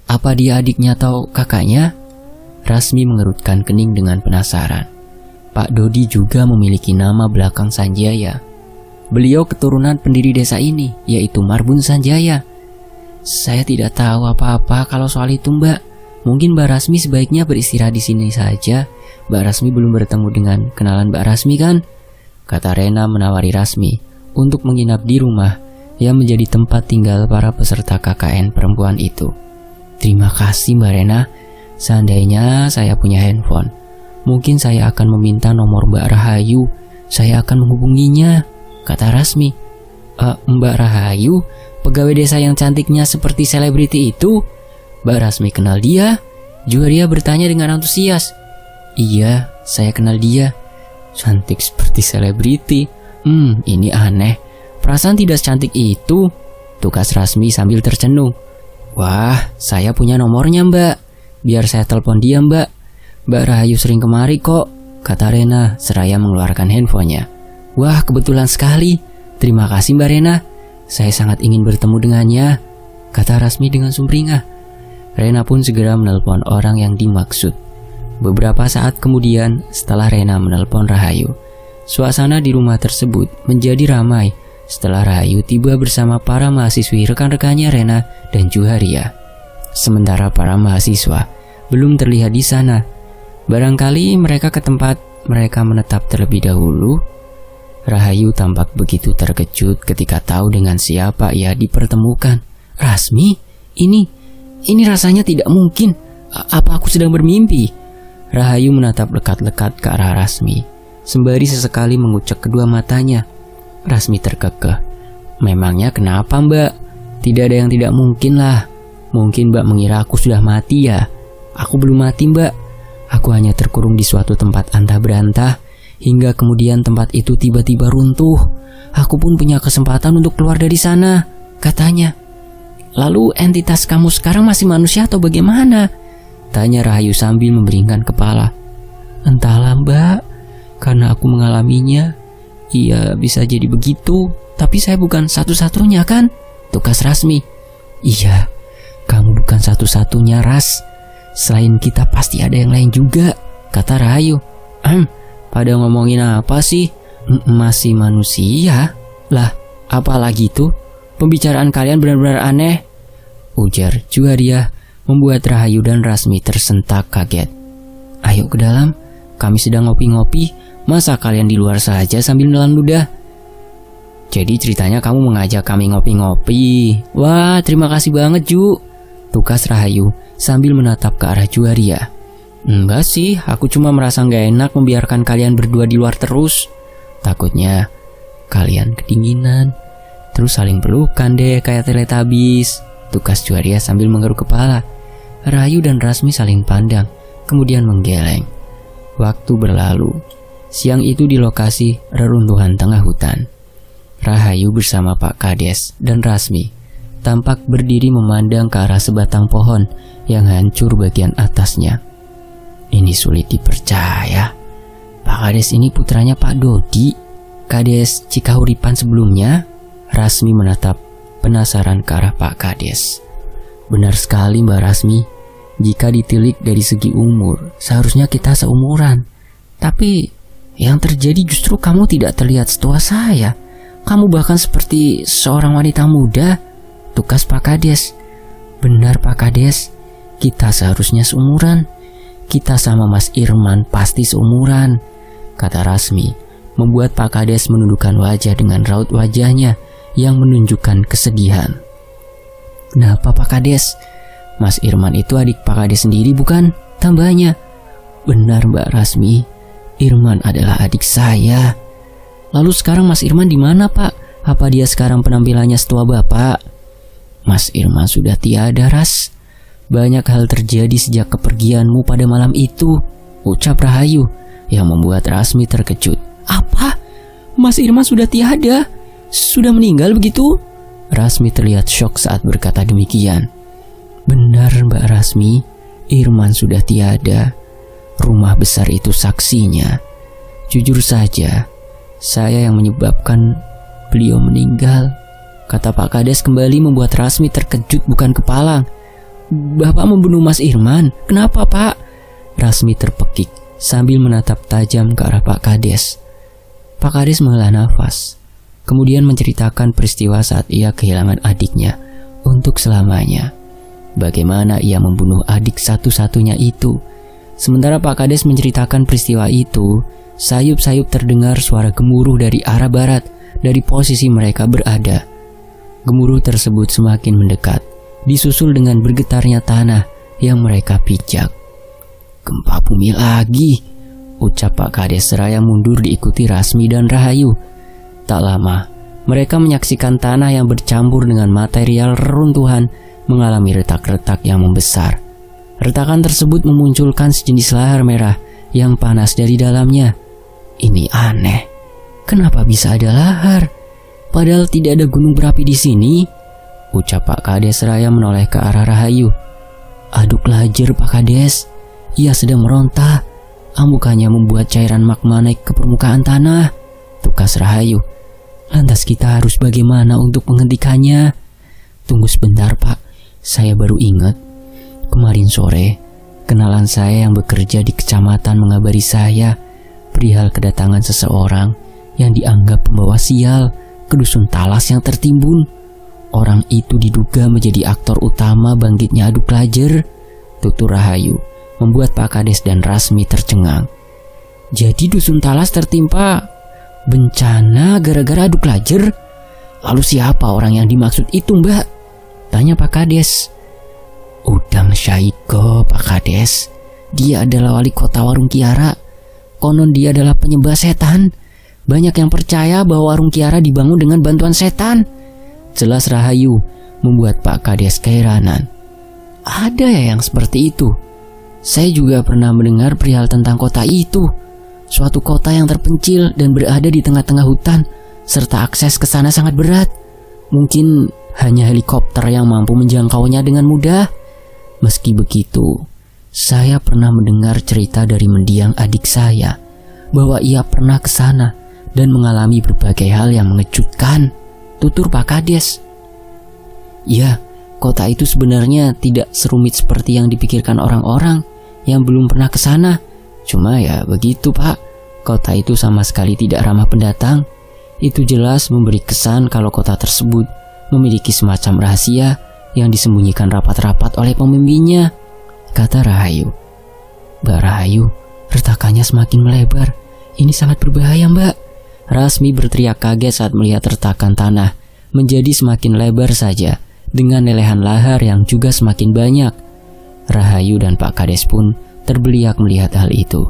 Apa dia adiknya atau kakaknya? Rasmi mengerutkan kening dengan penasaran. Pak Dodi juga memiliki nama belakang Sanjaya. Beliau keturunan pendiri desa ini, yaitu Marbun Sanjaya. Saya tidak tahu apa-apa kalau soal itu, Mbak. Mungkin Mbak Rasmi sebaiknya beristirahat di sini saja. Mbak Rasmi belum bertemu dengan kenalan Mbak Rasmi kan? Kata Rena menawari Rasmi untuk menginap di rumah yang menjadi tempat tinggal para peserta KKN perempuan itu. Terima kasih Mbak Rena. Seandainya saya punya handphone, mungkin saya akan meminta nomor Mbak Rahayu. Saya akan menghubunginya, kata Rasmi. Mbak Rahayu, pegawai desa yang cantiknya seperti selebriti itu? Mbak Rasmi kenal dia? Juharia bertanya dengan antusias. Iya, saya kenal dia. Cantik seperti selebriti. Ini aneh. Perasaan tidak secantik itu, tukas Rasmi sambil tercenung. Wah, saya punya nomornya Mbak. Biar saya telepon dia Mbak. Mbak Rahayu sering kemari kok, kata Rena seraya mengeluarkan handphonenya. Wah, kebetulan sekali. Terima kasih Mbak Rena. Saya sangat ingin bertemu dengannya, kata Rasmi dengan sumringah. Rena pun segera menelpon orang yang dimaksud. Beberapa saat kemudian, setelah Rena menelpon Rahayu, suasana di rumah tersebut menjadi ramai setelah Rahayu tiba bersama para mahasiswi rekan-rekannya Rena dan Juharia. Sementara para mahasiswa belum terlihat di sana. Barangkali mereka ke tempat mereka menetap terlebih dahulu. Rahayu tampak begitu terkejut ketika tahu dengan siapa ia dipertemukan. Rasmi? Ini rasanya tidak mungkin. Apa aku sedang bermimpi? Rahayu menatap lekat-lekat ke arah Rasmi, sembari sesekali mengucek kedua matanya. Rasmi terkekeh. Memangnya kenapa Mbak? Tidak ada yang tidak mungkin lah. Mungkin Mbak mengira aku sudah mati ya? Aku belum mati Mbak. Aku hanya terkurung di suatu tempat antah berantah, hingga kemudian tempat itu tiba-tiba runtuh. Aku pun punya kesempatan untuk keluar dari sana, katanya. Lalu entitas kamu sekarang masih manusia atau bagaimana? Tanya Rahayu sambil memberingkan kepala. Entahlah Mbak, karena aku mengalaminya. Iya, bisa jadi begitu, tapi saya bukan satu-satunya kan? Tukas Rasmi. Iya, kamu bukan satu-satunya Ras. Selain kita pasti ada yang lain juga, kata Rahayu. Pada ngomongin apa sih? Masih manusia? Lah, apalagi tuh? Pembicaraan kalian benar-benar aneh, ujar Juwaria, membuat Rahayu dan Rasmi tersentak kaget. Ayo ke dalam, kami sedang ngopi-ngopi, masa kalian di luar saja sambil nelan ludah? Jadi ceritanya kamu mengajak kami ngopi-ngopi. Wah, terima kasih banget Ju, tukas Rahayu sambil menatap ke arah Juwaria. Enggak sih, aku cuma merasa gak enak membiarkan kalian berdua di luar terus. Takutnya kalian kedinginan, terus saling pelukan deh kayak Teletubbies, tukas Juwaria sambil menggeruk kepala. Rahayu dan Rasmi saling pandang, kemudian menggeleng. Waktu berlalu. Siang itu di lokasi reruntuhan tengah hutan. Rahayu bersama Pak Kades dan Rasmi tampak berdiri memandang ke arah sebatang pohon yang hancur bagian atasnya. Ini sulit dipercaya. Pak Kades ini putranya Pak Dodi, Kades Cikahuripan sebelumnya. Rasmi menatap penasaran ke arah Pak Kades. Benar sekali Mbak Rasmi. Jika ditilik dari segi umur, seharusnya kita seumuran. Tapi yang terjadi justru kamu tidak terlihat setua saya. Kamu bahkan seperti seorang wanita muda, tukas Pak Kades. Benar Pak Kades, kita seharusnya seumuran. Kita sama Mas Irman pasti seumuran, kata Rasmi, membuat Pak Kades menundukkan wajah dengan raut wajahnya yang menunjukkan kesedihan. Kenapa Pak Kades? Mas Irman itu adik Pak Kades sendiri bukan? Tambahnya. Benar Mbak Rasmi, Irman adalah adik saya. Lalu sekarang Mas Irman di mana Pak? Apa dia sekarang penampilannya setua Bapak? Mas Irman sudah tiada Ras. Banyak hal terjadi sejak kepergianmu pada malam itu, ucap Rahayu yang membuat Rasmi terkejut. Apa? Mas Irman sudah tiada? Sudah meninggal begitu? Rasmi terlihat syok saat berkata demikian. Benar Mbak Rasmi, Irman sudah tiada. Rumah besar itu saksinya. Jujur saja, saya yang menyebabkan beliau meninggal, kata Pak Kades kembali membuat Rasmi terkejut bukan kepalang. Bapak membunuh Mas Irman, kenapa Pak? Rasmi terpekik sambil menatap tajam ke arah Pak Kades. Pak Kades menghela nafas, kemudian menceritakan peristiwa saat ia kehilangan adiknya untuk selamanya. Bagaimana ia membunuh adik satu-satunya itu. Sementara Pak Kades menceritakan peristiwa itu, sayup-sayup terdengar suara gemuruh dari arah barat dari posisi mereka berada. Gemuruh tersebut semakin mendekat, disusul dengan bergetarnya tanah yang mereka pijak. Gempa bumi lagi, ucap Pak Kades seraya mundur diikuti Rasmi dan Rahayu. Tak lama, mereka menyaksikan tanah yang bercampur dengan material reruntuhan mengalami retak-retak yang membesar. Retakan tersebut memunculkan sejenis lahar merah yang panas dari dalamnya. Ini aneh. Kenapa bisa ada lahar? Padahal tidak ada gunung berapi di sini, ucap Pak Kades seraya menoleh ke arah Rahayu. Aduk lajer Pak Kades. Ia sedang meronta. Amukannya membuat cairan magma naik ke permukaan tanah, tukas Rahayu. Lantas kita harus bagaimana untuk menghentikannya? Tunggu sebentar Pak, saya baru ingat. Kemarin sore, kenalan saya yang bekerja di kecamatan mengabari saya perihal kedatangan seseorang yang dianggap pembawa sial ke dusun Talas yang tertimbun. Orang itu diduga menjadi aktor utama bangkitnya Aduk Lajer, tutur Rahayu, membuat Pak Kades dan Rasmi tercengang. Jadi dusun Talas tertimpa bencana gara-gara Aduk Lajer? Lalu siapa orang yang dimaksud itu Mbak? Tanya Pak Kades. Udang Syaiko Pak Kades. Dia adalah wali kota Warung Kiara. Konon dia adalah penyembah setan. Banyak yang percaya bahwa Warung Kiara dibangun dengan bantuan setan, jelas Rahayu, membuat Pak Kades keheranan. Ada ya yang seperti itu? Saya juga pernah mendengar perihal tentang kota itu. Suatu kota yang terpencil dan berada di tengah-tengah hutan, serta akses ke sana sangat berat. Mungkin hanya helikopter yang mampu menjangkaunya dengan mudah. Meski begitu, saya pernah mendengar cerita dari mendiang adik saya bahwa ia pernah ke sana dan mengalami berbagai hal yang mengejutkan, tutur Pak Kades. Ya, kota itu sebenarnya tidak serumit seperti yang dipikirkan orang-orang yang belum pernah ke sana. Cuma ya begitu Pak, kota itu sama sekali tidak ramah pendatang. Itu jelas memberi kesan kalau kota tersebut memiliki semacam rahasia yang disembunyikan rapat-rapat oleh pemimpinnya, kata Rahayu. Mbak Rahayu, retakannya semakin melebar. Ini sangat berbahaya, Mbak. Rasmi berteriak kaget saat melihat retakan tanah menjadi semakin lebar saja dengan lelehan lahar yang juga semakin banyak. Rahayu dan Pak Kades pun terbeliak melihat hal itu.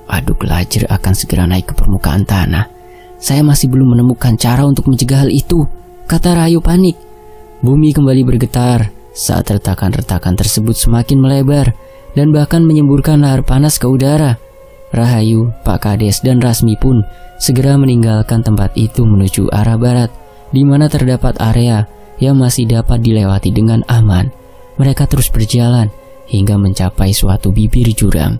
Aduk lajer akan segera naik ke permukaan tanah. Saya masih belum menemukan cara untuk mencegah hal itu, kata Rahayu panik. Bumi kembali bergetar saat retakan-retakan tersebut semakin melebar dan bahkan menyemburkan lahar panas ke udara. Rahayu, Pak Kades, dan Rasmi pun segera meninggalkan tempat itu menuju arah barat, di mana terdapat area yang masih dapat dilewati dengan aman. Mereka terus berjalan hingga mencapai suatu bibir jurang.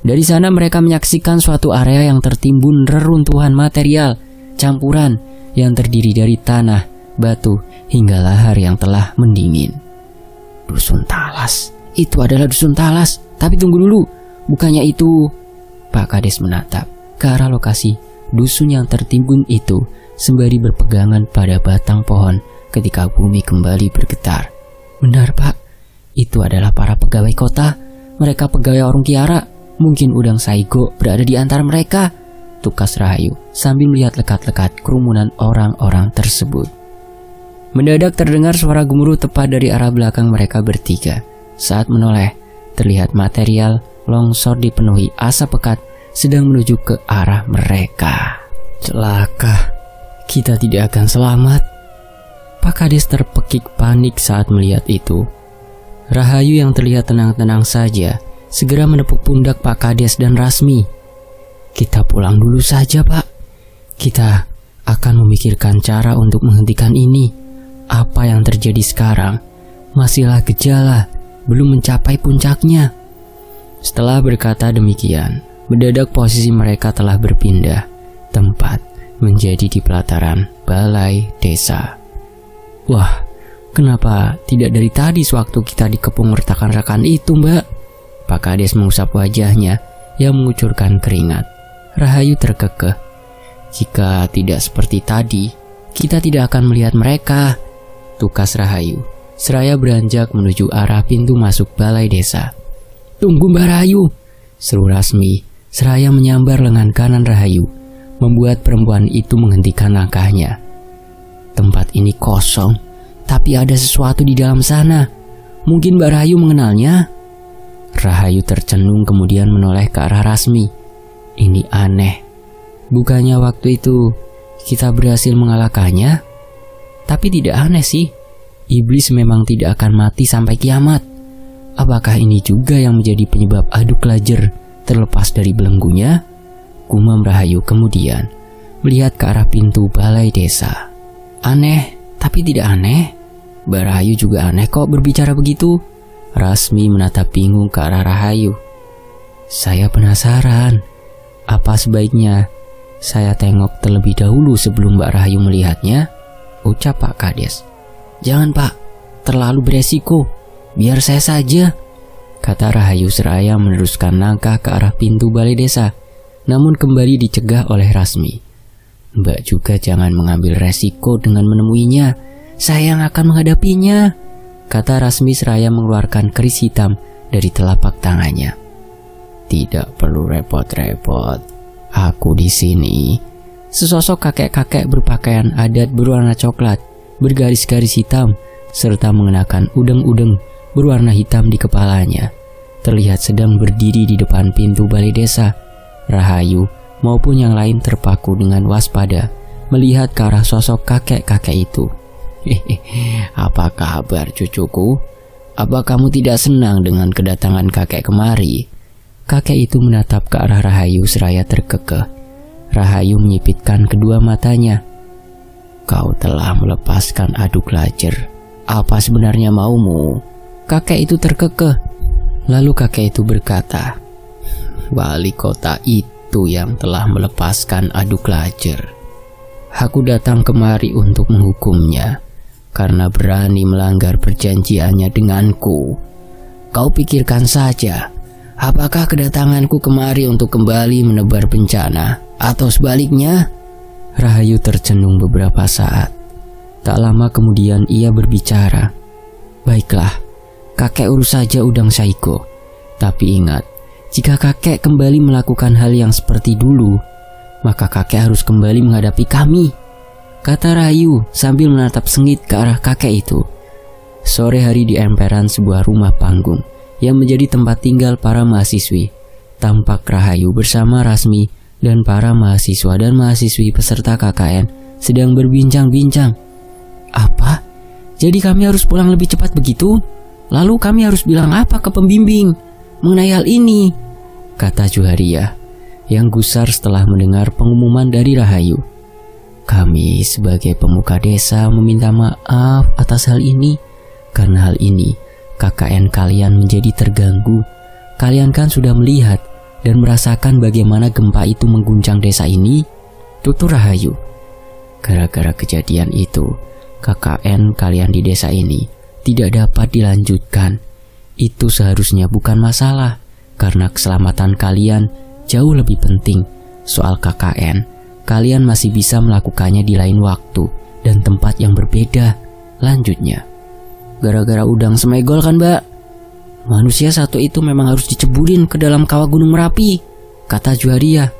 Dari sana mereka menyaksikan suatu area yang tertimbun reruntuhan material campuran yang terdiri dari tanah, batu, hingga lahar yang telah mendingin. Dusun Talas, itu adalah Dusun Talas. Tapi tunggu dulu, bukannya itu... Pak Kades menatap ke arah lokasi dusun yang tertimbun itu sembari berpegangan pada batang pohon ketika bumi kembali bergetar. Benar, Pak, itu adalah para pegawai kota. Mereka pegawai warung Kiara. Mungkin Udang Saigo berada di antara mereka, tukas Rahayu sambil melihat lekat-lekat kerumunan orang-orang tersebut. Mendadak terdengar suara gemuruh tepat dari arah belakang mereka bertiga. Saat menoleh, terlihat material longsor dipenuhi asap pekat sedang menuju ke arah mereka. Celaka, kita tidak akan selamat. Pak Kades terpekik panik saat melihat itu. Rahayu yang terlihat tenang-tenang saja segera menepuk pundak Pak Kades dan Rasmi. Kita pulang dulu saja, Pak. Kita akan memikirkan cara untuk menghentikan ini. Apa yang terjadi sekarang masihlah gejala, belum mencapai puncaknya. Setelah berkata demikian, mendadak posisi mereka telah berpindah tempat menjadi di pelataran balai desa. Wah, kenapa tidak dari tadi sewaktu kita dikepung retakan-retakan itu, Mbak? Pak Kades mengusap wajahnya yang mengucurkan keringat. Rahayu terkekeh. Jika tidak seperti tadi, kita tidak akan melihat mereka, tukas Rahayu. Seraya beranjak menuju arah pintu masuk balai desa. Tunggu, Mbak Rahayu, seru Rasmi. Seraya menyambar lengan kanan Rahayu, membuat perempuan itu menghentikan langkahnya. Tempat ini kosong, tapi ada sesuatu di dalam sana. Mungkin Mbak Rahayu mengenalnya? Rahayu tercenung kemudian menoleh ke arah Rasmi. Ini aneh. Bukannya waktu itu kita berhasil mengalahkannya? Tapi tidak aneh sih. Iblis memang tidak akan mati sampai kiamat. Apakah ini juga yang menjadi penyebab Aduk Lajer terlepas dari belenggunya? Gumam Rahayu kemudian melihat ke arah pintu balai desa. Aneh, tapi tidak aneh. Mbak Rahayu juga aneh kok berbicara begitu. Rasmi menatap bingung ke arah Rahayu. Saya penasaran. Apa sebaiknya saya tengok terlebih dahulu sebelum Mbak Rahayu melihatnya? Ucap Pak Kades. Jangan, Pak, terlalu beresiko. Biar saya saja, kata Rahayu seraya meneruskan langkah ke arah pintu balai desa. Namun kembali dicegah oleh Rasmi. Mbak juga jangan mengambil resiko dengan menemuinya. Saya yang akan menghadapinya, kata Rasmi seraya mengeluarkan keris hitam dari telapak tangannya. Tidak perlu repot-repot. Aku di sini. Sesosok kakek-kakek berpakaian adat berwarna coklat, bergaris-garis hitam, serta mengenakan udeng-udeng berwarna hitam di kepalanya, terlihat sedang berdiri di depan pintu balai desa. Rahayu maupun yang lain terpaku dengan waspada melihat ke arah sosok kakek-kakek itu. Apa kabar, cucuku? Apa kamu tidak senang dengan kedatangan kakek kemari? Kakek itu menatap ke arah Rahayu seraya terkekeh. Rahayu menyipitkan kedua matanya. Kau telah melepaskan Aduk Lajer. Apa sebenarnya maumu? Kakek itu terkekeh. Lalu kakek itu berkata, wali kota itu yang telah melepaskan Aduk Lajer. Aku datang kemari untuk menghukumnya karena berani melanggar perjanjiannya denganku. Kau pikirkan saja, Apakah kedatanganku kemari untuk kembali menebar bencana, atau sebaliknya? Rahayu tercenung beberapa saat. Tak lama kemudian ia berbicara. Baiklah, kakek urus saja Udang Saiko. Tapi ingat, jika kakek kembali melakukan hal yang seperti dulu, maka kakek harus kembali menghadapi kami, kata Rahayu sambil menatap sengit ke arah kakek itu. Sore hari di emperan sebuah rumah panggung yang menjadi tempat tinggal para mahasiswi, tampak Rahayu bersama Rasmi dan para mahasiswa dan mahasiswi peserta KKN sedang berbincang-bincang. Apa? Jadi kami harus pulang lebih cepat begitu? Lalu kami harus bilang apa ke pembimbing mengenai hal ini? Kata Juharia yang gusar setelah mendengar pengumuman dari Rahayu. Kami sebagai pemuka desa meminta maaf atas hal ini. Karena hal ini, KKN kalian menjadi terganggu. Kalian kan sudah melihat dan merasakan bagaimana gempa itu mengguncang desa ini, tutur Rahayu. Gara-gara kejadian itu, KKN kalian di desa ini tidak dapat dilanjutkan. Itu seharusnya bukan masalah, karena keselamatan kalian jauh lebih penting. Soal KKN, kalian masih bisa melakukannya di lain waktu dan tempat yang berbeda, lanjutnya. Gara-gara Udang semegol kan, Mbak? Manusia satu itu memang harus dicebulin ke dalam kawah Gunung Merapi, kata Juharia.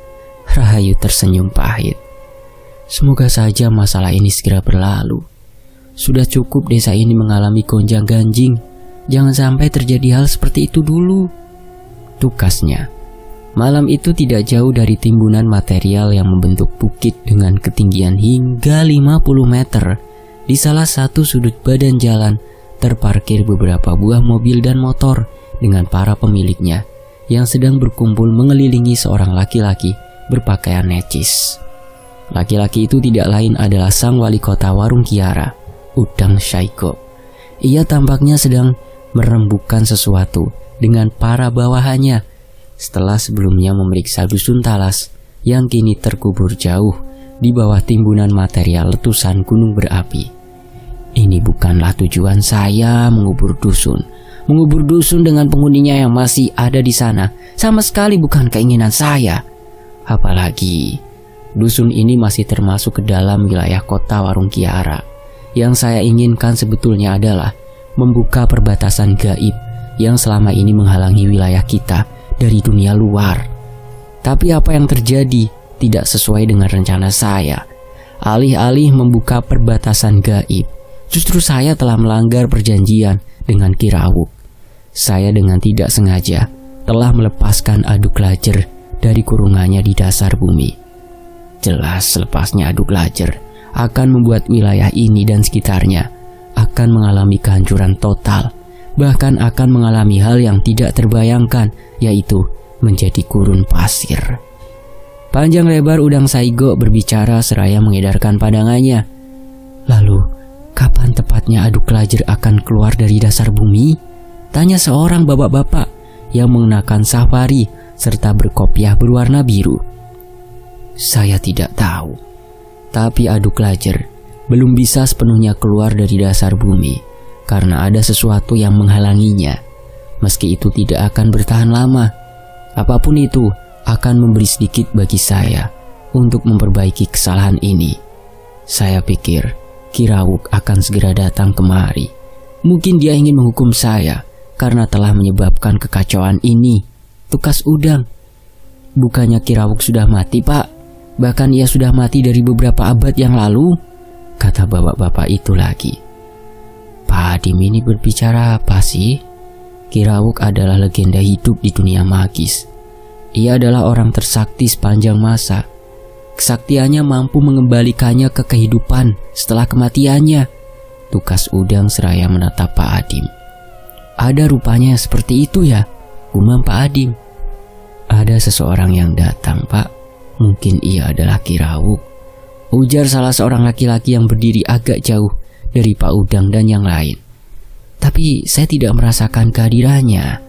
Rahayu tersenyum pahit. Semoga saja masalah ini segera berlalu. Sudah cukup desa ini mengalami gonjang-ganjing. Jangan sampai terjadi hal seperti itu dulu, tukasnya. Malam itu tidak jauh dari timbunan material yang membentuk bukit dengan ketinggian hingga 50 meter. Di salah satu sudut badan jalan terparkir beberapa buah mobil dan motor dengan para pemiliknya yang sedang berkumpul mengelilingi seorang laki-laki berpakaian necis. Laki-laki itu tidak lain adalah sang wali kota Warung Kiara, Udang Saiko. Ia tampaknya sedang merembukan sesuatu dengan para bawahannya setelah sebelumnya memeriksa dusun Talas yang kini terkubur jauh di bawah timbunan material letusan gunung berapi. Ini bukanlah tujuan saya mengubur dusun. Mengubur dusun dengan penghuninya yang masih ada di sana sama sekali bukan keinginan saya. Apalagi dusun ini masih termasuk ke dalam wilayah kota Warung Kiara. Yang saya inginkan sebetulnya adalah membuka perbatasan gaib yang selama ini menghalangi wilayah kita dari dunia luar. Tapi apa yang terjadi tidak sesuai dengan rencana saya. Alih-alih membuka perbatasan gaib, justru saya telah melanggar perjanjian dengan Kirawuk. Saya dengan tidak sengaja telah melepaskan Aduk Lajer dari kurungannya di dasar bumi. Jelas lepasnya Aduk Lajer akan membuat wilayah ini dan sekitarnya akan mengalami kehancuran total. Bahkan akan mengalami hal yang tidak terbayangkan, yaitu menjadi gurun pasir. Panjang lebar Udang Saiko berbicara seraya mengedarkan pandangannya. Lalu, kapan tepatnya Aduk Lajer akan keluar dari dasar bumi? Tanya seorang bapak-bapak yang mengenakan safari serta berkopiah berwarna biru. Saya tidak tahu, tapi Aduk Lajer belum bisa sepenuhnya keluar dari dasar bumi karena ada sesuatu yang menghalanginya. Meski itu tidak akan bertahan lama, apapun itu akan memberi sedikit bagi saya untuk memperbaiki kesalahan ini. Saya pikir Kirawuk akan segera datang kemari. Mungkin dia ingin menghukum saya karena telah menyebabkan kekacauan ini, tukas Udang. Bukannya Kirawuk sudah mati, Pak? Bahkan ia sudah mati dari beberapa abad yang lalu, kata bapak-bapak itu lagi. Pak Adim ini berbicara apa sih? Kirawuk adalah legenda hidup di dunia magis. Ia adalah orang tersakti sepanjang masa. Kesaktiannya mampu mengembalikannya ke kehidupan setelah kematiannya, tukas Udang seraya menatap Pak Adim. Ada rupanya seperti itu ya, gumam Pak Adim. Ada seseorang yang datang, Pak. Mungkin ia adalah Kirawuk, ujar salah seorang laki-laki yang berdiri agak jauh dari Pak Udang dan yang lain. Tapi saya tidak merasakan kehadirannya.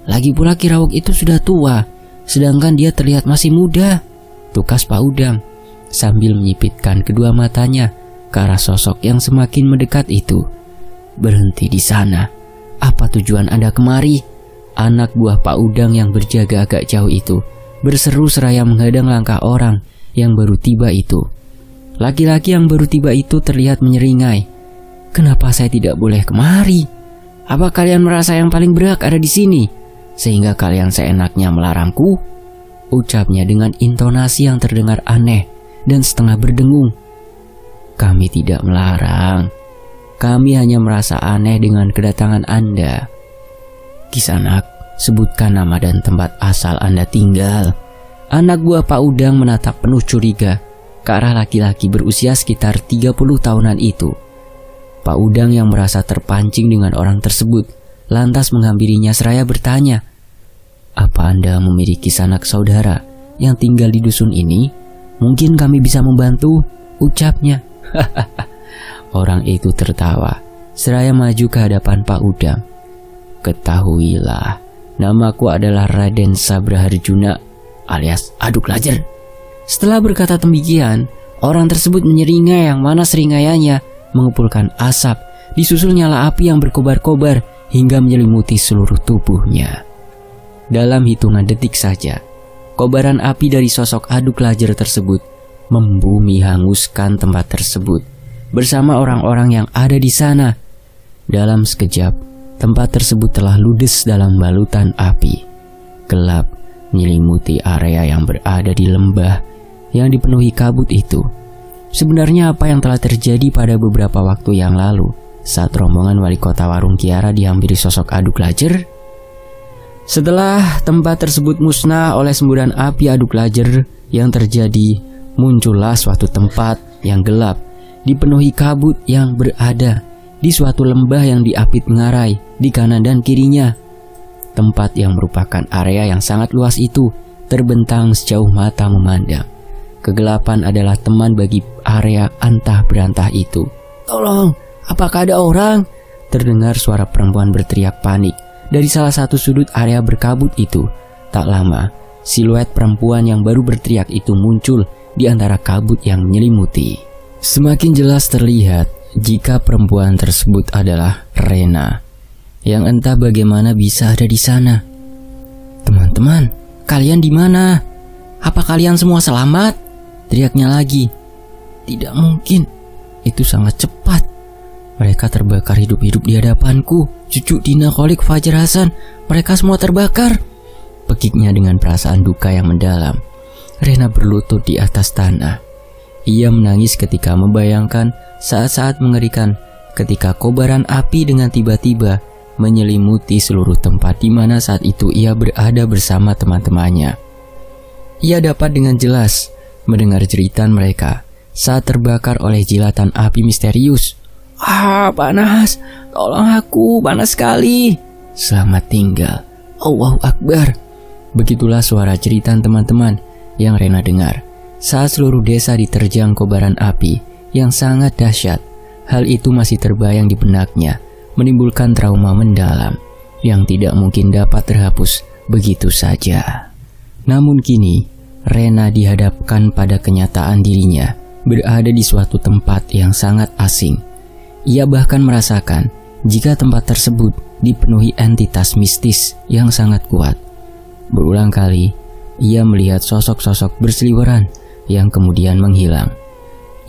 Lagi pula Kirawuk itu sudah tua, sedangkan dia terlihat masih muda, tukas Pak Udang sambil menyipitkan kedua matanya ke arah sosok yang semakin mendekat itu. Berhenti di sana. Apa tujuan Anda kemari? anak buah Pak Udang yang berjaga agak jauh itu berseru seraya menghadang langkah orang yang baru tiba itu. Laki-laki yang baru tiba itu terlihat menyeringai. "Kenapa saya tidak boleh kemari? Apa kalian merasa yang paling berhak ada di sini, sehingga kalian seenaknya melarangku?" ucapnya dengan intonasi yang terdengar aneh dan setengah berdengung. "Kami tidak melarang. Kami hanya merasa aneh dengan kedatangan Anda. Kisanak, sebutkan nama dan tempat asal Anda tinggal." Anak buah Pak Udang menatap penuh curiga ke arah laki-laki berusia sekitar 30 tahunan itu. Pak Udang yang merasa terpancing dengan orang tersebut lantas menghampirinya seraya bertanya, "Apa Anda memiliki sanak saudara yang tinggal di dusun ini? Mungkin kami bisa membantu," ucapnya. Orang itu tertawa seraya maju ke hadapan Pak Udang. "Ketahuilah, namaku adalah Raden Sabraharjuna alias Aduk Lajer." Setelah berkata demikian, orang tersebut menyeringai yang mana seringaiannya mengepulkan asap, disusul nyala api yang berkobar-kobar hingga menyelimuti seluruh tubuhnya. Dalam hitungan detik saja, kobaran api dari sosok Aduk Lajer tersebut membumi hanguskan tempat tersebut bersama orang-orang yang ada di sana. Dalam sekejap, tempat tersebut telah ludes dalam balutan api. Gelap menyelimuti area yang berada di lembah yang dipenuhi kabut itu. Sebenarnya apa yang telah terjadi pada beberapa waktu yang lalu saat rombongan wali kota Warung Kiara dihampiri sosok Aduk Lajer? Setelah tempat tersebut musnah oleh semburan api Aduk Lajer yang terjadi, muncullah suatu tempat yang gelap dipenuhi kabut yang berada di suatu lembah yang diapit ngarai di kanan dan kirinya. Tempat yang merupakan area yang sangat luas itu terbentang sejauh mata memandang. Kegelapan adalah teman bagi area antah berantah itu. "Tolong, apakah ada orang?" terdengar suara perempuan berteriak panik dari salah satu sudut area berkabut itu. Tak lama, siluet perempuan yang baru berteriak itu muncul di antara kabut yang menyelimuti. Semakin jelas terlihat jika perempuan tersebut adalah Rena, yang entah bagaimana bisa ada di sana. "Teman-teman, kalian di mana? Apa kalian semua selamat?" teriaknya lagi. "Tidak mungkin, itu sangat cepat. Mereka terbakar hidup-hidup di hadapanku. Cucu Dina, Kholik, Fajar Hasan, mereka semua terbakar," pekiknya dengan perasaan duka yang mendalam. Rena berlutut di atas tanah. Ia menangis ketika membayangkan saat-saat mengerikan ketika kobaran api dengan tiba-tiba menyelimuti seluruh tempat di mana saat itu ia berada bersama teman-temannya. Ia dapat dengan jelas mendengar jeritan mereka saat terbakar oleh jilatan api misterius. "Ah, panas, tolong aku, panas sekali. Selamat tinggal, Allahu Akbar." Begitulah suara jeritan teman-teman yang Rena dengar saat seluruh desa diterjang kobaran api yang sangat dahsyat. Hal itu masih terbayang di benaknya, menimbulkan trauma mendalam yang tidak mungkin dapat terhapus begitu saja. Namun kini Rena dihadapkan pada kenyataan dirinya berada di suatu tempat yang sangat asing. Ia bahkan merasakan jika tempat tersebut dipenuhi entitas mistis yang sangat kuat. Berulang kali ia melihat sosok-sosok berseliweran yang kemudian menghilang.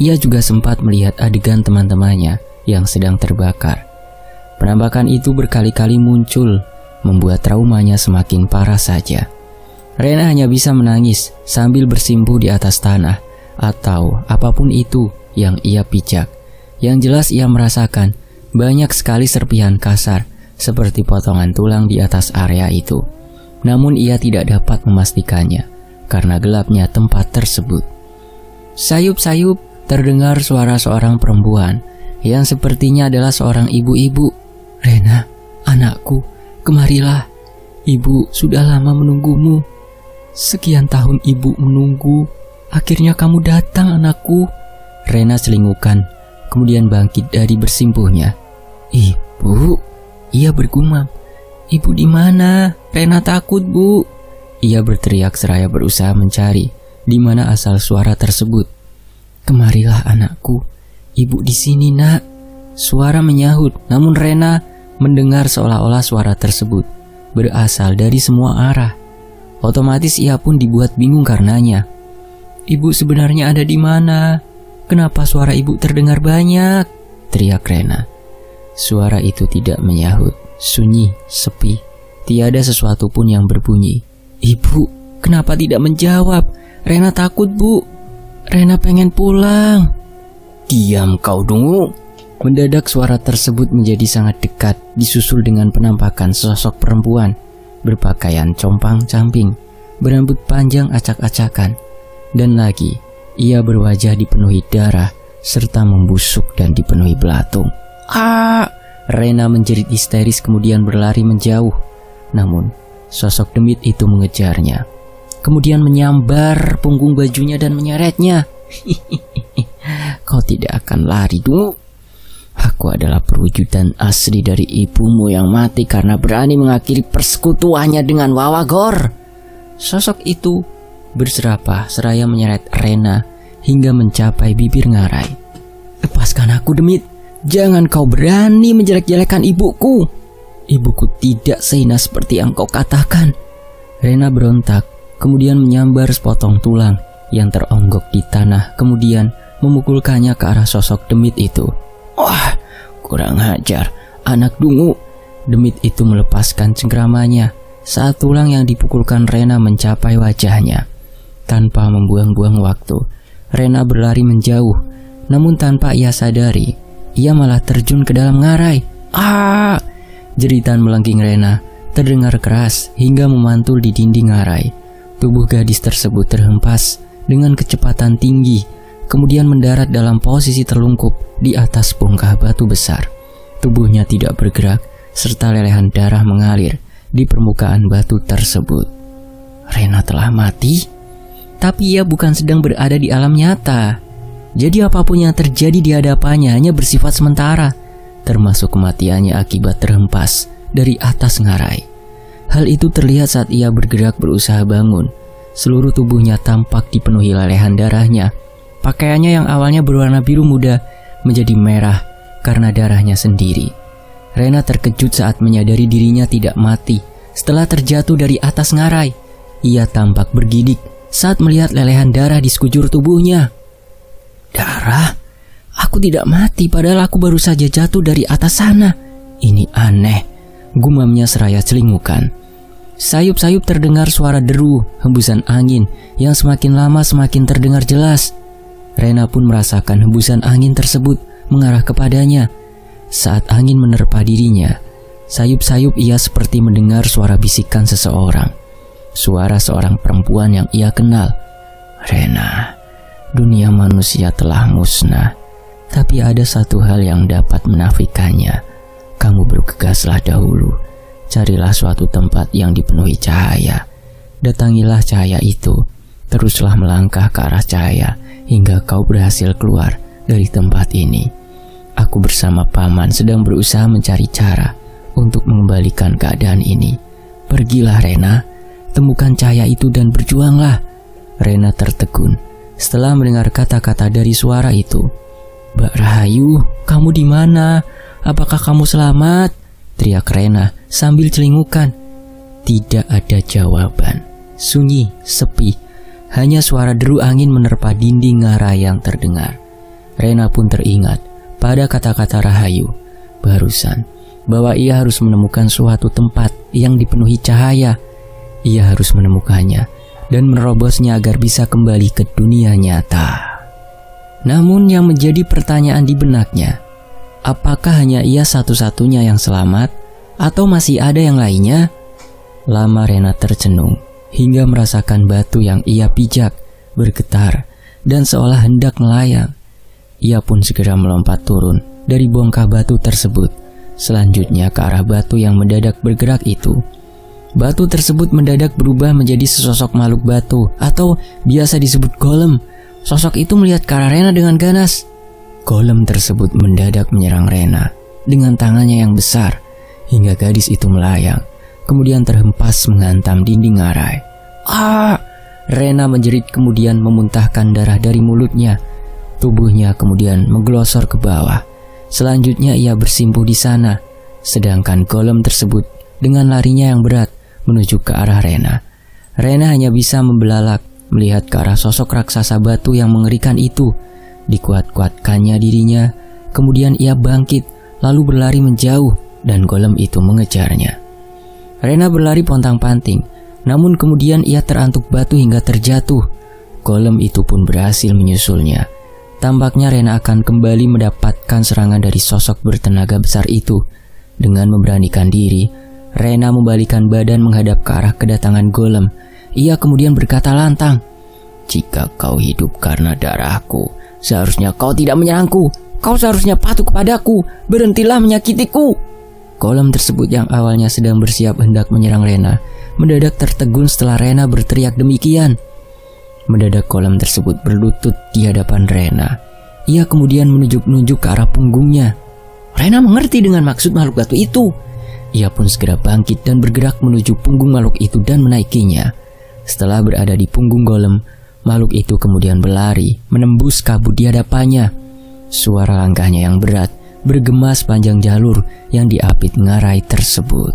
Ia juga sempat melihat adegan teman-temannya yang sedang terbakar. Penampakan itu berkali-kali muncul, membuat traumanya semakin parah saja. Rena hanya bisa menangis sambil bersimpuh di atas tanah atau apapun itu yang ia pijak. Yang jelas ia merasakan banyak sekali serpihan kasar seperti potongan tulang di atas area itu. Namun ia tidak dapat memastikannya karena gelapnya tempat tersebut. Sayup-sayup terdengar suara seorang perempuan yang sepertinya adalah seorang ibu-ibu. "Rena, anakku, kemarilah. Ibu sudah lama menunggumu. Sekian tahun ibu menunggu. Akhirnya kamu datang, anakku." Rena selingukan, kemudian bangkit dari bersimpuhnya. "Ibu," ia bergumam. "Ibu di mana? Rena takut, Bu." Ia berteriak seraya berusaha mencari di mana asal suara tersebut. "Kemarilah anakku, ibu di sini, Nak." Suara menyahut, namun Rena mendengar seolah-olah suara tersebut berasal dari semua arah. Otomatis ia pun dibuat bingung karenanya. "Ibu sebenarnya ada di mana? Kenapa suara ibu terdengar banyak?" teriak Rena. Suara itu tidak menyahut, sunyi, sepi. Tiada sesuatu pun yang berbunyi. "Ibu, kenapa tidak menjawab? Rena takut, Bu. Rena pengen pulang." "Diam kau, Dungu." Mendadak suara tersebut menjadi sangat dekat, disusul dengan penampakan sosok perempuan berpakaian compang-camping, berambut panjang acak-acakan, dan lagi ia berwajah dipenuhi darah serta membusuk dan dipenuhi belatung. "Ah!" Rena menjerit histeris kemudian berlari menjauh. Namun sosok demit itu mengejarnya, kemudian menyambar punggung bajunya dan menyeretnya. "Kau tidak akan lari, Dungu. Aku adalah perwujudan asli dari ibumu yang mati karena berani mengakhiri persekutuannya dengan Wawagor." Sosok itu berserapah seraya menyeret Rena hingga mencapai bibir ngarai. "Lepaskan aku, demit. Jangan kau berani menjelek-jelekan ibuku. Ibuku tidak sehina seperti yang kau katakan." Rena berontak, kemudian menyambar sepotong tulang yang teronggok di tanah, kemudian memukulkannya ke arah sosok demit itu. "Wah, kurang ajar, anak Dungu." Demit itu melepaskan cengkramannya saat tulang yang dipukulkan Rena mencapai wajahnya. Tanpa membuang-buang waktu, Rena berlari menjauh, namun tanpa ia sadari, ia malah terjun ke dalam ngarai. "Ah!" Jeritan melengking Rena terdengar keras hingga memantul di dinding ngarai. Tubuh gadis tersebut terhempas dengan kecepatan tinggi, kemudian mendarat dalam posisi terlungkup di atas bongkah batu besar. Tubuhnya tidak bergerak, serta lelehan darah mengalir di permukaan batu tersebut. Rena telah mati, tapi ia bukan sedang berada di alam nyata. Jadi apapun yang terjadi di hadapannya hanya bersifat sementara, termasuk kematiannya akibat terhempas dari atas ngarai. Hal itu terlihat saat ia bergerak berusaha bangun. Seluruh tubuhnya tampak dipenuhi lelehan darahnya. Pakaiannya yang awalnya berwarna biru muda menjadi merah karena darahnya sendiri. Rena terkejut saat menyadari dirinya tidak mati setelah terjatuh dari atas ngarai. Ia tampak bergidik saat melihat lelehan darah di sekujur tubuhnya. "Darah? Aku tidak mati padahal aku baru saja jatuh dari atas sana. Ini aneh," gumamnya seraya celingukan. Sayup-sayup terdengar suara deru hembusan angin yang semakin lama semakin terdengar jelas. Rena pun merasakan hembusan angin tersebut mengarah kepadanya. Saat angin menerpa dirinya, sayup-sayup ia seperti mendengar suara bisikan seseorang. Suara seorang perempuan yang ia kenal. "Rena, dunia manusia telah musnah, tapi ada satu hal yang dapat menafikannya. Kamu bergegaslah dahulu. Carilah suatu tempat yang dipenuhi cahaya. Datangilah cahaya itu. Teruslah melangkah ke arah cahaya hingga kau berhasil keluar dari tempat ini. Aku bersama paman sedang berusaha mencari cara untuk mengembalikan keadaan ini. Pergilah Rena, temukan cahaya itu dan berjuanglah." Rena tertegun setelah mendengar kata-kata dari suara itu. "Mbak Rahayu, kamu di mana? Apakah kamu selamat?" teriak Rena sambil celingukan. Tidak ada jawaban. Sunyi, sepi. Hanya suara deru angin menerpa dinding ngarai yang terdengar. Rena pun teringat pada kata-kata Rahayu barusan bahwa ia harus menemukan suatu tempat yang dipenuhi cahaya. Ia harus menemukannya dan menerobosnya agar bisa kembali ke dunia nyata. Namun yang menjadi pertanyaan di benaknya, apakah hanya ia satu-satunya yang selamat atau masih ada yang lainnya? Lama Rena tercenung hingga merasakan batu yang ia pijak bergetar dan seolah hendak melayang. Ia pun segera melompat turun dari bongkah batu tersebut, selanjutnya ke arah batu yang mendadak bergerak itu. Batu tersebut mendadak berubah menjadi sesosok makhluk batu atau biasa disebut golem. Sosok itu melihat ke arah Rena dengan ganas. Golem tersebut mendadak menyerang Rena dengan tangannya yang besar hingga gadis itu melayang, kemudian terhempas menghantam dinding ngarai. "Ah!" Rena menjerit kemudian memuntahkan darah dari mulutnya. Tubuhnya kemudian menggelosor ke bawah. Selanjutnya ia bersimpuh di sana, sedangkan golem tersebut dengan larinya yang berat menuju ke arah Rena. Rena hanya bisa membelalak melihat ke arah sosok raksasa batu yang mengerikan itu. Dikuat-kuatkannya dirinya, kemudian ia bangkit lalu berlari menjauh dan golem itu mengejarnya. Rena berlari pontang-panting, namun kemudian ia terantuk batu hingga terjatuh. Golem itu pun berhasil menyusulnya. Tampaknya Rena akan kembali mendapatkan serangan dari sosok bertenaga besar itu. Dengan memberanikan diri, Rena membalikkan badan menghadap ke arah kedatangan golem. Ia kemudian berkata lantang, "Jika kau hidup karena darahku, seharusnya kau tidak menyerangku. Kau seharusnya patuh kepadaku. Berhentilah menyakitiku." Golem tersebut yang awalnya sedang bersiap hendak menyerang Rena, mendadak tertegun setelah Rena berteriak demikian. Mendadak golem tersebut berlutut di hadapan Rena. Ia kemudian menunjuk-nunjuk ke arah punggungnya. Rena mengerti dengan maksud makhluk batu itu. Ia pun segera bangkit dan bergerak menuju punggung makhluk itu dan menaikinya. Setelah berada di punggung golem, makhluk itu kemudian berlari menembus kabut di hadapannya. Suara langkahnya yang berat bergema sepanjang jalur yang diapit ngarai tersebut.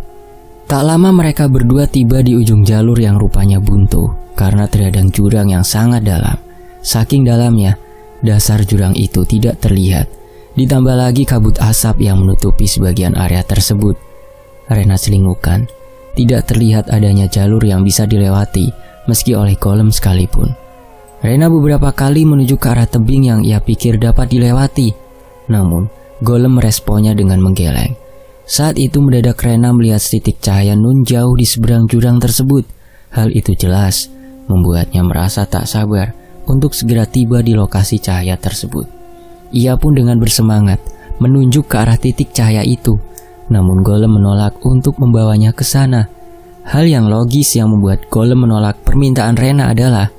Tak lama mereka berdua tiba di ujung jalur yang rupanya buntu karena terhadang jurang yang sangat dalam. Saking dalamnya, dasar jurang itu tidak terlihat. Ditambah lagi kabut asap yang menutupi sebagian area tersebut. Rena selingukan, tidak terlihat adanya jalur yang bisa dilewati meski oleh golem sekalipun. Rena beberapa kali menuju ke arah tebing yang ia pikir dapat dilewati. Namun, golem meresponnya dengan menggeleng. Saat itu mendadak Rena melihat setitik cahaya nun jauh di seberang jurang tersebut. Hal itu jelas membuatnya merasa tak sabar untuk segera tiba di lokasi cahaya tersebut. Ia pun dengan bersemangat menunjuk ke arah titik cahaya itu. Namun golem menolak untuk membawanya ke sana. Hal yang logis yang membuat golem menolak permintaan Rena adalah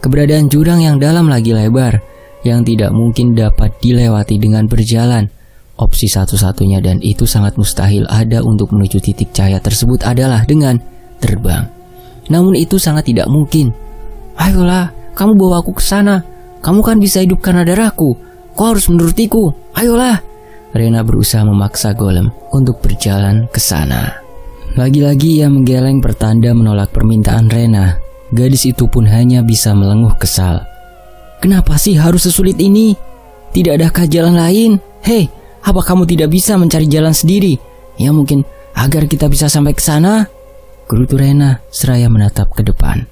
keberadaan jurang yang dalam lagi lebar yang tidak mungkin dapat dilewati dengan berjalan. Opsi satu-satunya dan itu sangat mustahil ada untuk menuju titik cahaya tersebut adalah dengan terbang. Namun itu sangat tidak mungkin. "Ayolah, kamu bawa aku ke sana. Kamu kan bisa hidup karena darahku. Kau harus menurutiku. Ayolah." Rena berusaha memaksa golem untuk berjalan ke sana. Lagi-lagi ia menggeleng pertanda menolak permintaan Rena. Gadis itu pun hanya bisa melenguh kesal. "Kenapa sih harus sesulit ini? Tidak adakah jalan lain? Hei, apa kamu tidak bisa mencari jalan sendiri? Ya mungkin agar kita bisa sampai ke sana?" gerutu Rena seraya menatap ke depan.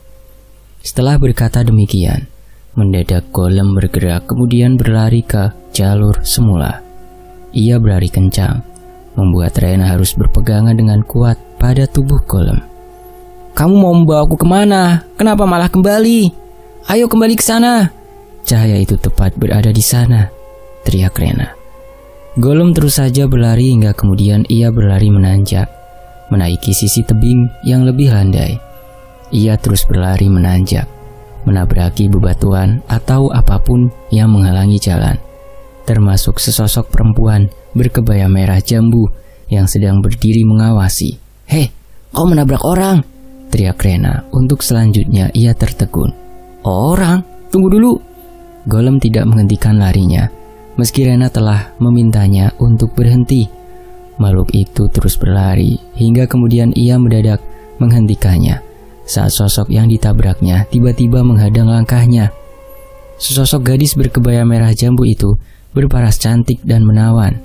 Setelah berkata demikian, mendadak golem bergerak kemudian berlari ke jalur semula. Ia berlari kencang, membuat Rena harus berpegangan dengan kuat pada tubuh golem. "Kamu mau membawa aku kemana? Kenapa malah kembali? Ayo kembali ke sana." "Cahaya itu tepat berada di sana," teriak Rena. Golem terus saja berlari hingga kemudian ia berlari menanjak, menaiki sisi tebing yang lebih landai. Ia terus berlari menanjak, menabraki bebatuan atau apapun yang menghalangi jalan, termasuk sesosok perempuan berkebaya merah jambu yang sedang berdiri mengawasi. "Hei, kau menabrak orang!" teriak Rena. Untuk selanjutnya ia tertegun. "Orang? Tunggu dulu!" Golem tidak menghentikan larinya, meski Rena telah memintanya untuk berhenti. Makhluk itu terus berlari hingga kemudian ia mendadak menghentikannya saat sosok yang ditabraknya tiba-tiba menghadang langkahnya. Sesosok gadis berkebaya merah jambu itu berparas cantik dan menawan.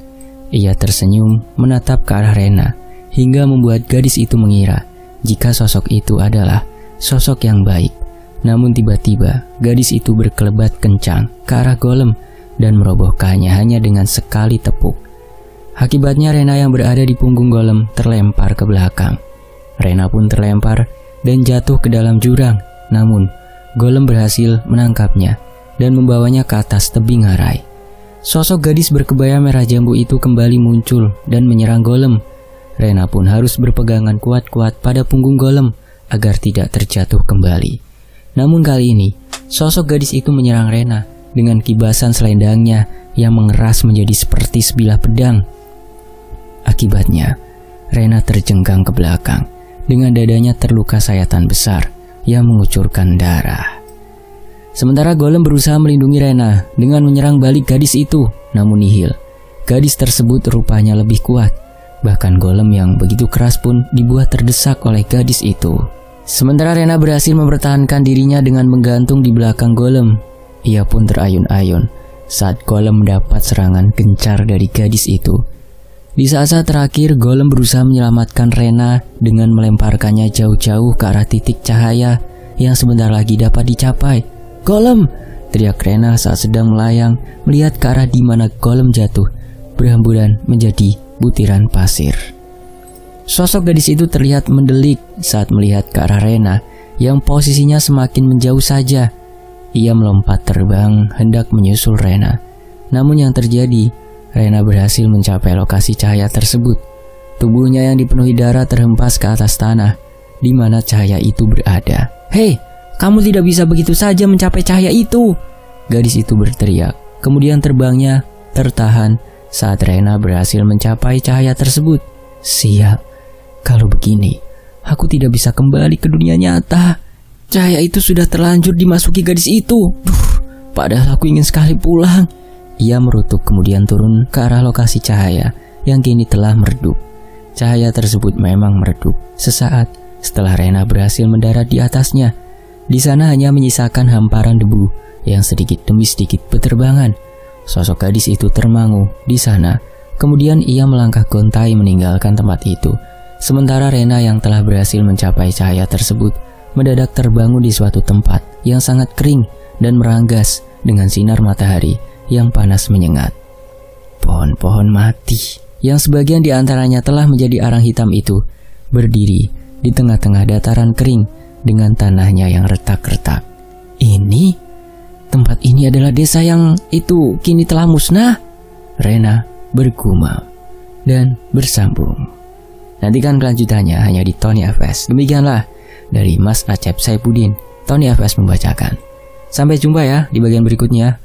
Ia tersenyum menatap ke arah Rena hingga membuat gadis itu mengira jika sosok itu adalah sosok yang baik. Namun tiba-tiba gadis itu berkelebat kencang ke arah golem dan merobohkannya hanya dengan sekali tepuk. Akibatnya Rena yang berada di punggung golem terlempar ke belakang. Rena pun terlempar dan jatuh ke dalam jurang. Namun golem berhasil menangkapnya dan membawanya ke atas tebing ngarai. Sosok gadis berkebaya merah jambu itu kembali muncul dan menyerang golem. Rena pun harus berpegangan kuat-kuat pada punggung golem agar tidak terjatuh kembali. Namun kali ini sosok gadis itu menyerang Rena dengan kibasan selendangnya yang mengeras menjadi seperti sebilah pedang. Akibatnya, Rena terjengkang ke belakang dengan dadanya terluka sayatan besar yang mengucurkan darah. Sementara golem berusaha melindungi Rena dengan menyerang balik gadis itu, namun nihil. Gadis tersebut rupanya lebih kuat. Bahkan golem yang begitu keras pun dibuat terdesak oleh gadis itu. Sementara Rena berhasil mempertahankan dirinya dengan menggantung di belakang golem. Ia pun terayun-ayun saat golem mendapat serangan gencar dari gadis itu. Di saat-saat terakhir, golem berusaha menyelamatkan Rena dengan melemparkannya jauh-jauh ke arah titik cahaya yang sebentar lagi dapat dicapai. "Golem!" teriak Rena saat sedang melayang melihat ke arah di mana golem jatuh, berhamburan menjadi butiran pasir. Sosok gadis itu terlihat mendelik saat melihat ke arah Rena yang posisinya semakin menjauh saja. Ia melompat terbang hendak menyusul Rena. Namun yang terjadi, Rena berhasil mencapai lokasi cahaya tersebut. Tubuhnya yang dipenuhi darah terhempas ke atas tanah di mana cahaya itu berada. "Hei, kamu tidak bisa begitu saja mencapai cahaya itu!" Gadis itu berteriak. Kemudian terbangnya tertahan saat Rena berhasil mencapai cahaya tersebut. "Sial, kalau begini, aku tidak bisa kembali ke dunia nyata. Cahaya itu sudah terlanjur dimasuki gadis itu. Padahal aku ingin sekali pulang." Ia merutuk kemudian turun ke arah lokasi cahaya yang kini telah meredup. Cahaya tersebut memang meredup sesaat setelah Rena berhasil mendarat di atasnya. Di sana hanya menyisakan hamparan debu yang sedikit demi sedikit berterbangan. Sosok gadis itu termangu di sana. Kemudian ia melangkah gontai meninggalkan tempat itu. Sementara Rena yang telah berhasil mencapai cahaya tersebut mendadak terbangun di suatu tempat yang sangat kering dan meranggas dengan sinar matahari yang panas menyengat. Pohon-pohon mati yang sebagian di antaranya telah menjadi arang hitam itu berdiri di tengah-tengah dataran kering dengan tanahnya yang retak-retak. "Ini, tempat ini adalah desa yang itu kini telah musnah," Rena bergumam dan bersambung. Nantikan kelanjutannya hanya di Tony FS. Demikianlah dari Mas Acep Saifuddin, Tony FS membacakan. Sampai jumpa ya di bagian berikutnya.